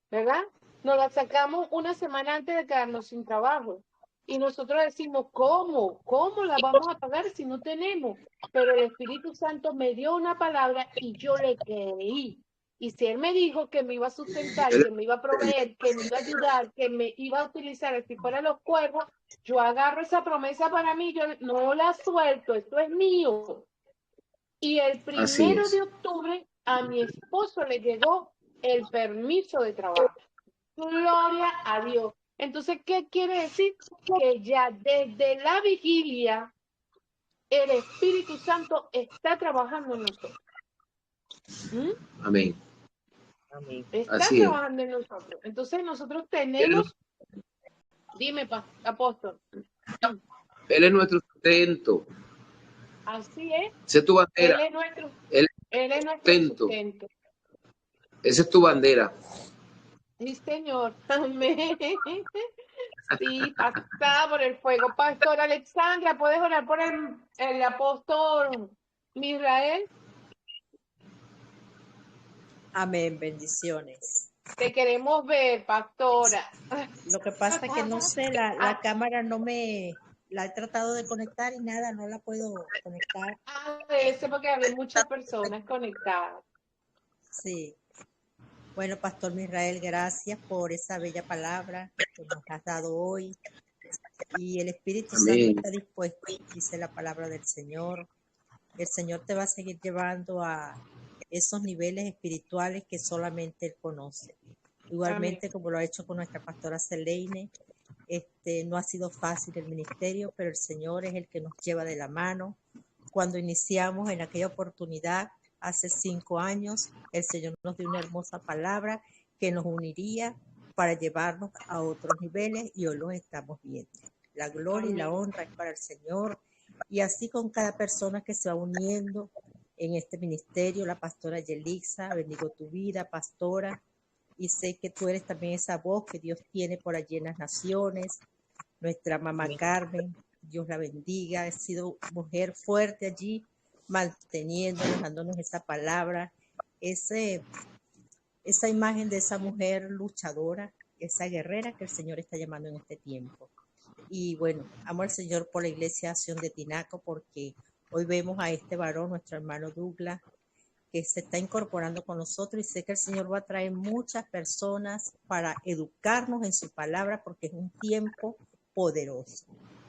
¿verdad? Nos la sacamos una semana antes de quedarnos sin trabajo. Y nosotros decimos, ¿Cómo la vamos a pagar si no tenemos? Pero el Espíritu Santo me dio una palabra y yo le creí. Y si Él me dijo que me iba a sustentar, que me iba a proveer, que me iba a ayudar, que me iba a utilizar si fuera los cuervos, yo agarro esa promesa para mí, yo no la suelto, esto es mío. Y el 1 de octubre a mi esposo le llegó el permiso de trabajo. Gloria a Dios. Entonces, ¿qué quiere decir? Que ya desde la vigilia el Espíritu Santo está trabajando en nosotros. Amén. Está Así es. trabajando en nosotros. Entonces, nosotros tenemos, dime, apóstol. Él es nuestro sustento. Así es. Esa es tu bandera. Él es nuestro sustento. Esa es tu bandera. Sí, Señor. Amén. Sí, pasada por el fuego. Pastor Alexandra, ¿puedes orar por el apóstol Misrael? Amén, bendiciones. Te queremos ver, pastora. Lo que pasa es que no sé, la cámara no me... La he tratado de conectar y nada, no la puedo conectar. Eso porque había muchas personas conectadas. Sí. Bueno, Pastor Misrael, gracias por esa bella palabra que nos has dado hoy. Y el Espíritu Santo Amén. está dispuesto, dice la palabra del Señor. El Señor te va a seguir llevando a esos niveles espirituales que solamente Él conoce. Igualmente, Amén. como lo ha hecho con nuestra pastora Selene, no ha sido fácil el ministerio, pero el Señor es el que nos lleva de la mano. Cuando iniciamos en aquella oportunidad, hace 5 años, el Señor nos dio una hermosa palabra que nos uniría para llevarnos a otros niveles y hoy los estamos viendo. La gloria y la Amén. honra es para el Señor. Y así con cada persona que se va uniendo en este ministerio, la pastora Yelixa, bendigo tu vida, pastora, y sé que tú eres también esa voz que Dios tiene por allí en las naciones. Nuestra mamá Carmen, Dios la bendiga, ha sido mujer fuerte allí, manteniéndonos, dándonos esa palabra, esa imagen de esa mujer luchadora, esa guerrera que el Señor está llamando en este tiempo. Y bueno, amo al Señor por la iglesia Acción de Tinaco, porque hoy vemos a este varón, nuestro hermano Douglas, que se está incorporando con nosotros, y sé que el Señor va a traer muchas personas para educarnos en su palabra, porque es un tiempo poderoso.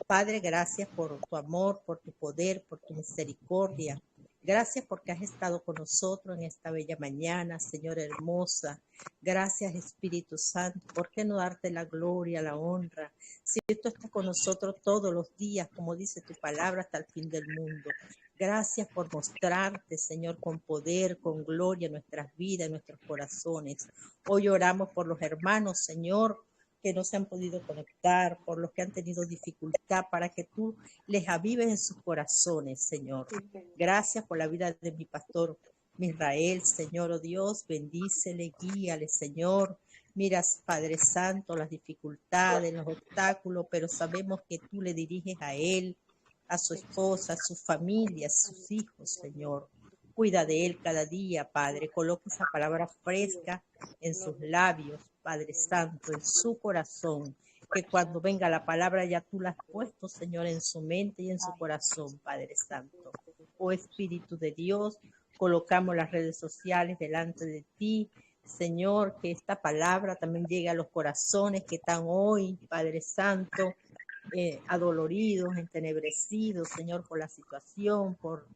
Padre, gracias por tu amor, por tu poder, por tu misericordia. Gracias porque has estado con nosotros en esta bella mañana, Señora hermosa. Gracias, Espíritu Santo. ¿Por qué no darte la gloria, la honra? Si tú estás con nosotros todos los días, como dice tu palabra, hasta el fin del mundo. Gracias por mostrarte, Señor, con poder, con gloria en nuestras vidas, en nuestros corazones. Hoy oramos por los hermanos, Señor, que no se han podido conectar, por los que han tenido dificultad, para que tú les avives en sus corazones, Señor. Gracias por la vida de mi pastor Misrael, Señor, oh Dios, bendícele, guíale, Señor. Miras, Padre Santo, las dificultades, los obstáculos, pero sabemos que tú le diriges a él, a su esposa, a su familia, a sus hijos, Señor. Cuida de él cada día, Padre. Coloca esa palabra fresca en sus labios, Padre Santo, en su corazón. Que cuando venga la palabra ya tú la has puesto, Señor, en su mente y en su corazón, Padre Santo. Oh Espíritu de Dios, colocamos las redes sociales delante de ti. Señor, que esta palabra también llegue a los corazones que están hoy, Padre Santo, adoloridos, entenebrecidos, Señor, por la situación, por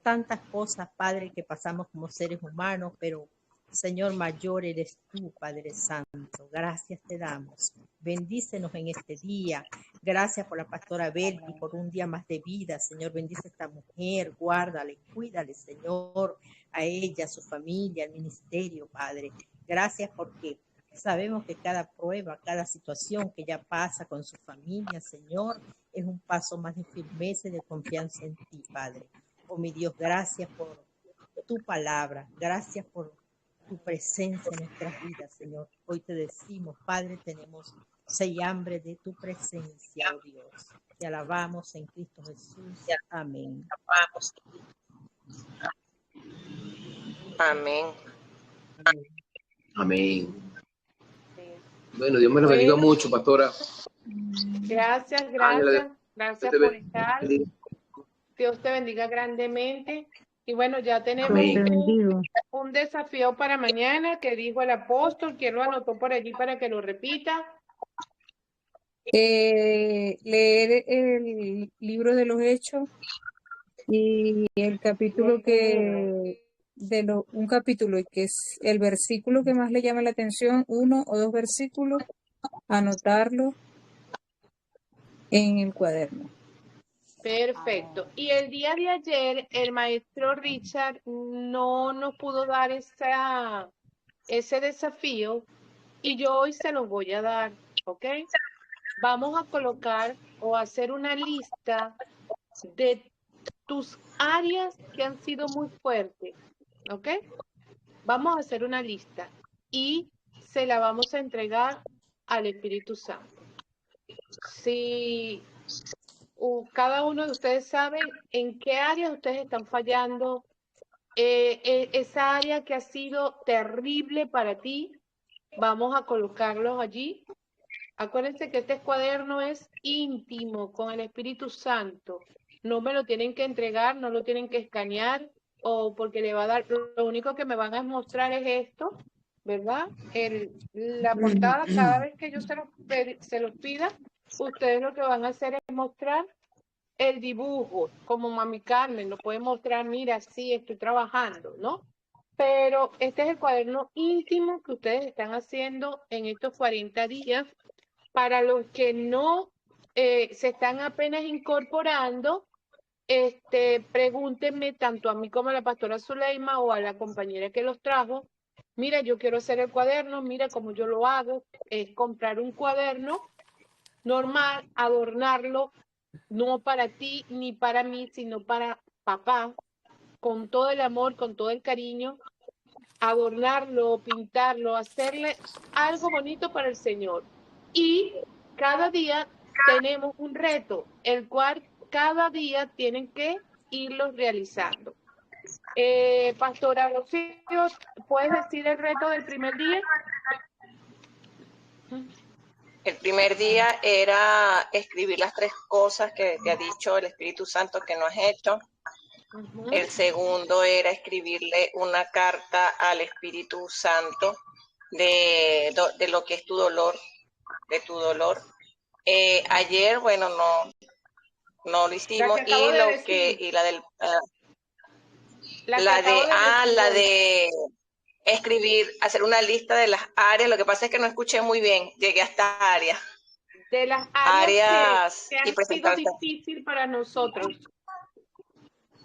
tantas cosas, Padre, que pasamos como seres humanos, pero Señor, mayor eres tú, Padre Santo. Gracias te damos. Bendícenos en este día. Gracias por la pastora Belki, por un día más de vida. Señor, bendice a esta mujer, guárdale, cuídale, Señor, a ella, a su familia, al ministerio, Padre. Gracias porque sabemos que cada prueba, cada situación que ella pasa con su familia, Señor, es un paso más de firmeza y de confianza en ti, Padre. Oh, mi Dios, gracias por tu palabra, gracias por tu presencia en nuestras vidas, Señor. Hoy te decimos, Padre, tenemos sed y hambre de tu presencia, oh Dios. Te alabamos en Cristo Jesús. Amén. Amén. Amén. Bueno, Dios me lo bendiga Bueno, mucho, pastora. gracias Ángela, gracias Dios por te estar. bendiga. Dios te bendiga grandemente. Y bueno, ya tenemos Amén. Te bendigo. un desafío para mañana que dijo el apóstol, quien lo anotó por allí para que lo repita. Leer el libro de los Hechos y el capítulo un capítulo que es el versículo que más le llama la atención, 1 o 2 versículos, anotarlo en el cuaderno. Perfecto. Y el día de ayer el maestro Richard no nos pudo dar ese desafío y yo hoy se los voy a dar, ¿ok? Vamos a colocar o hacer una lista de tus áreas que han sido muy fuertes, ¿ok? Vamos a hacer una lista y se la vamos a entregar al Espíritu Santo. Si cada uno de ustedes sabe en qué áreas ustedes están fallando esa área que ha sido terrible para ti, vamos a colocarlos allí. Acuérdense que este cuaderno es íntimo con el Espíritu Santo. No me lo tienen que entregar, no lo tienen que escanear, o porque le va a dar, lo único que me van a mostrar es esto, ¿verdad? La portada, cada vez que yo se los pida, ustedes lo que van a hacer es mostrar el dibujo, como Mami Carmen, lo puede mostrar, mira, sí, estoy trabajando, ¿no? Pero este es el cuaderno íntimo que ustedes están haciendo en estos 40 días. Para los que no se están apenas incorporando, pregúntenme tanto a mí como a la pastora Zuleima o a la compañera que los trajo. Mira, yo quiero hacer el cuaderno, mira cómo yo lo hago. Es comprar un cuaderno normal, adornarlo, no para ti ni para mí, sino para papá, con todo el amor, con todo el cariño, adornarlo, pintarlo, hacerle algo bonito para el Señor. Y cada día tenemos un reto, el cual cada día tienen que irlo realizando. Pastora Rocío, ¿puedes decir el reto del primer día? El primer día era escribir las 3 cosas que te ha dicho el Espíritu Santo que no has hecho. El segundo era escribirle una carta al Espíritu Santo de lo que es tu dolor, de tu dolor. Ayer, bueno, no lo hicimos, la de escribir, hacer una lista de las áreas. Lo que pasa es que no escuché muy bien, llegué a esta área. De las áreas que y han sido difíciles para nosotros.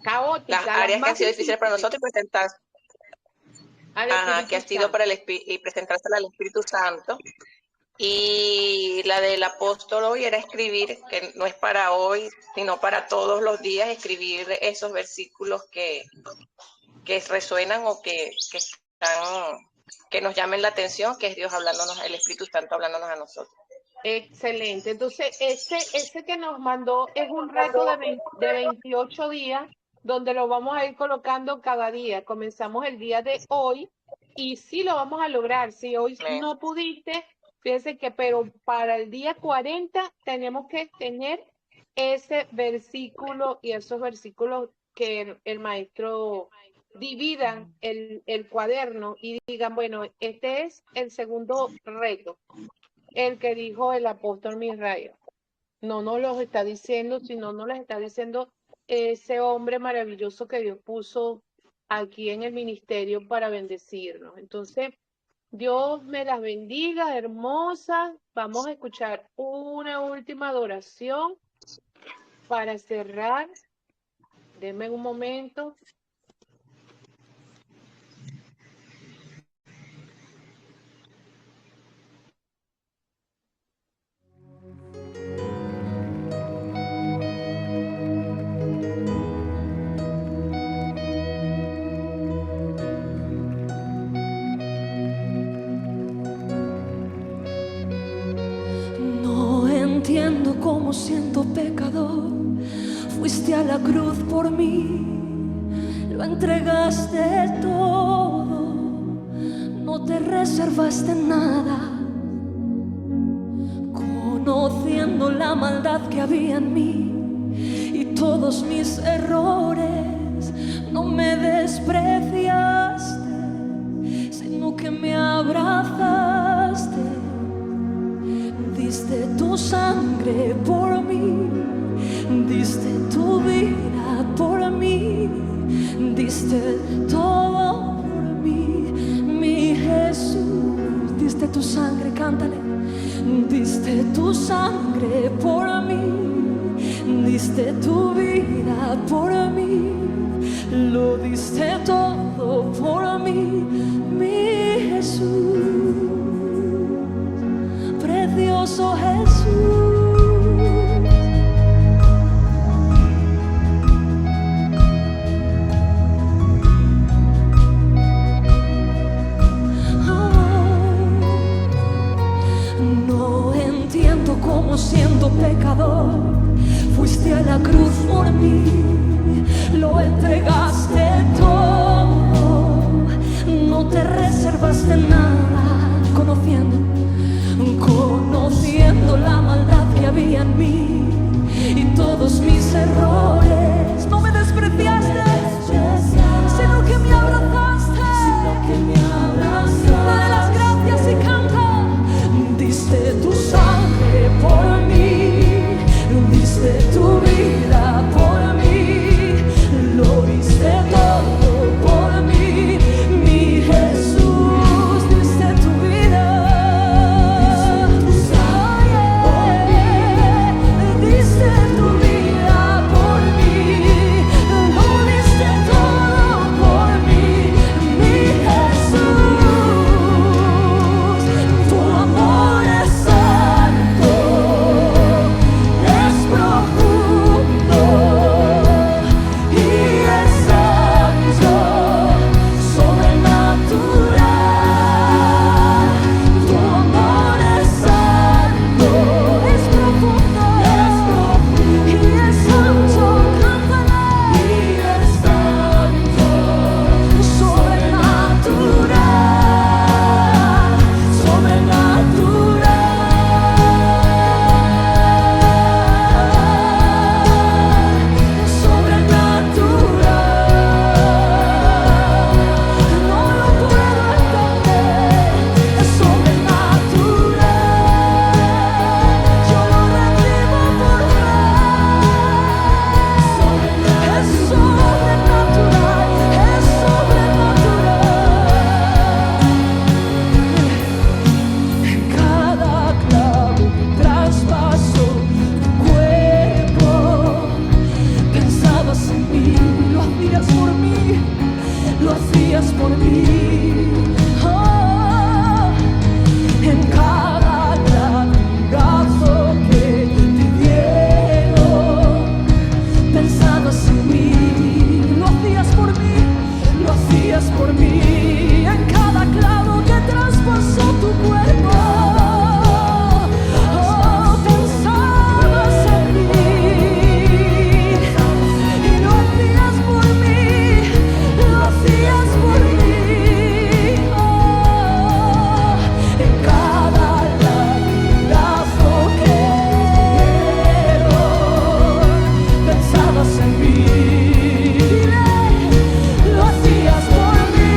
Caóticas. Las áreas que han sido difíciles para nosotros y presentar. Que ha sido para y presentársela al Espíritu Santo. Y la del apóstol hoy era escribir, que no es para hoy, sino para todos los días, escribir esos versículos que resuenan o que nos llamen la atención, que es Dios hablándonos, el Espíritu Santo hablándonos a nosotros. Excelente. Entonces, ese que nos mandó es un reto de 28 días, donde lo vamos a ir colocando cada día. Comenzamos el día de hoy y sí lo vamos a lograr. Si hoy no pudiste, fíjense que, pero para el día 40 tenemos que tener ese versículo y esos versículos que el maestro dividan el cuaderno y digan, bueno, este es el segundo reto, el que dijo el apóstol Misrael. No nos los está diciendo, sino nos les está diciendo ese hombre maravilloso que Dios puso aquí en el ministerio para bendecirnos. Entonces, Dios me las bendiga, hermosas. Vamos a escuchar una última adoración para cerrar. Denme un momento. Entiendo cómo siendo pecador fuiste a la cruz por mí, lo entregaste todo, no te reservaste nada, conociendo la maldad que había en mí y todos mis errores, no me despreciaste, sino que me abrazaste. Diste tu sangre por mí, diste tu vida por mí, diste todo por mí, mi Jesús. Diste tu sangre, cántale. Diste tu sangre por mí, diste tu vida por mí, lo diste todo por mí, mi Jesús. Precioso Jesús. No entiendo cómo siendo pecador fuiste a la cruz por mí, lo entregaste todo. no te reservaste nada, conociendo la maldad que había en mí y todos mis errores. No me despreciaste, sino que me abrazaste. Dale las gracias y canta. Diste tu sangre por mí, diste tu vida por mí, lo diste todo por mí, mi Jesús. Diste tu vida, diste tu vida por mí, lo diste todo por mí, mi Jesús. Tu amor es santo, es profundo y es santo, sobrenatural. Tu amor es santo, es profundo y es santo, cántale. Y es santo, sobrenatural, sobrenatural, sobrenatural. No lo puedo entender, es sobrenatural. Yo lo recibo por fe. Es sobrenatural, es sobrenatural. En cada clavo que traspasó tu cuerpo, pensabas en mí, lo hacías por mí, lo hacías por mí. Oh, en cada latigazo que te dieron, pensabas en mí, lo hacías por mí, lo hacías por mí. En cada clavo que traspasó tu cuerpo, oh, pensabas en mí y lo hacías por mí, lo hacías por mí. Oh, en cada latigazo que dieron, pensabas en mí, lo hacías por mí.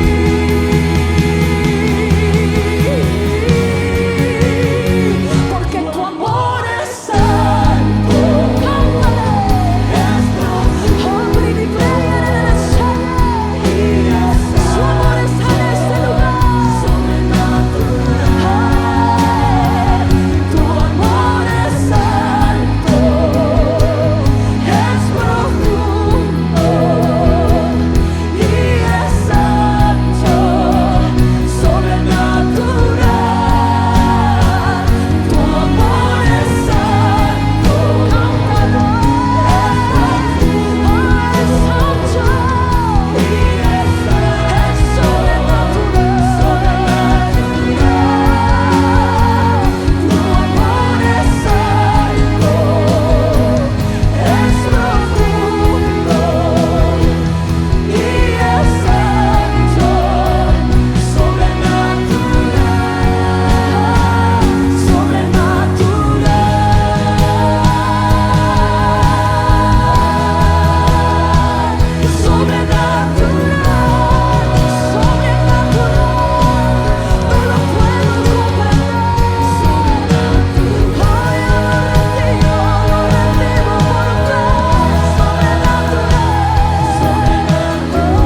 Porque tu amor es santo, cántale. Hombre y mujer en el cielo, su amor está en este lugar. Tu amor es santo, es profundo y es santo, sobrenatural. Tu amor es santo, cántalo. Es santo y es sobrenatural. Tu amor es santo, es profundo y es santo, sobrenatural, no lo puedo comprender. Ay, yo lo recibo por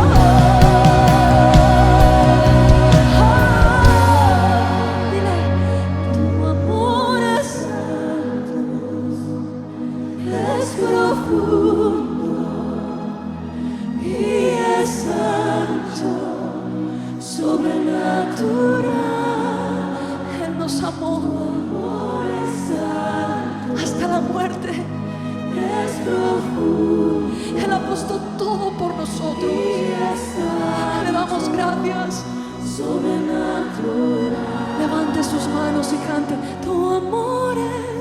fe. Dile, tu amor es santo, es profundo y es santo, sobrenatural. Él nos amó hasta la muerte. Es profundo. Él ha puesto todo por nosotros. Le damos gracias. Sobrenatural. Levante sus manos y cante. Tu amor es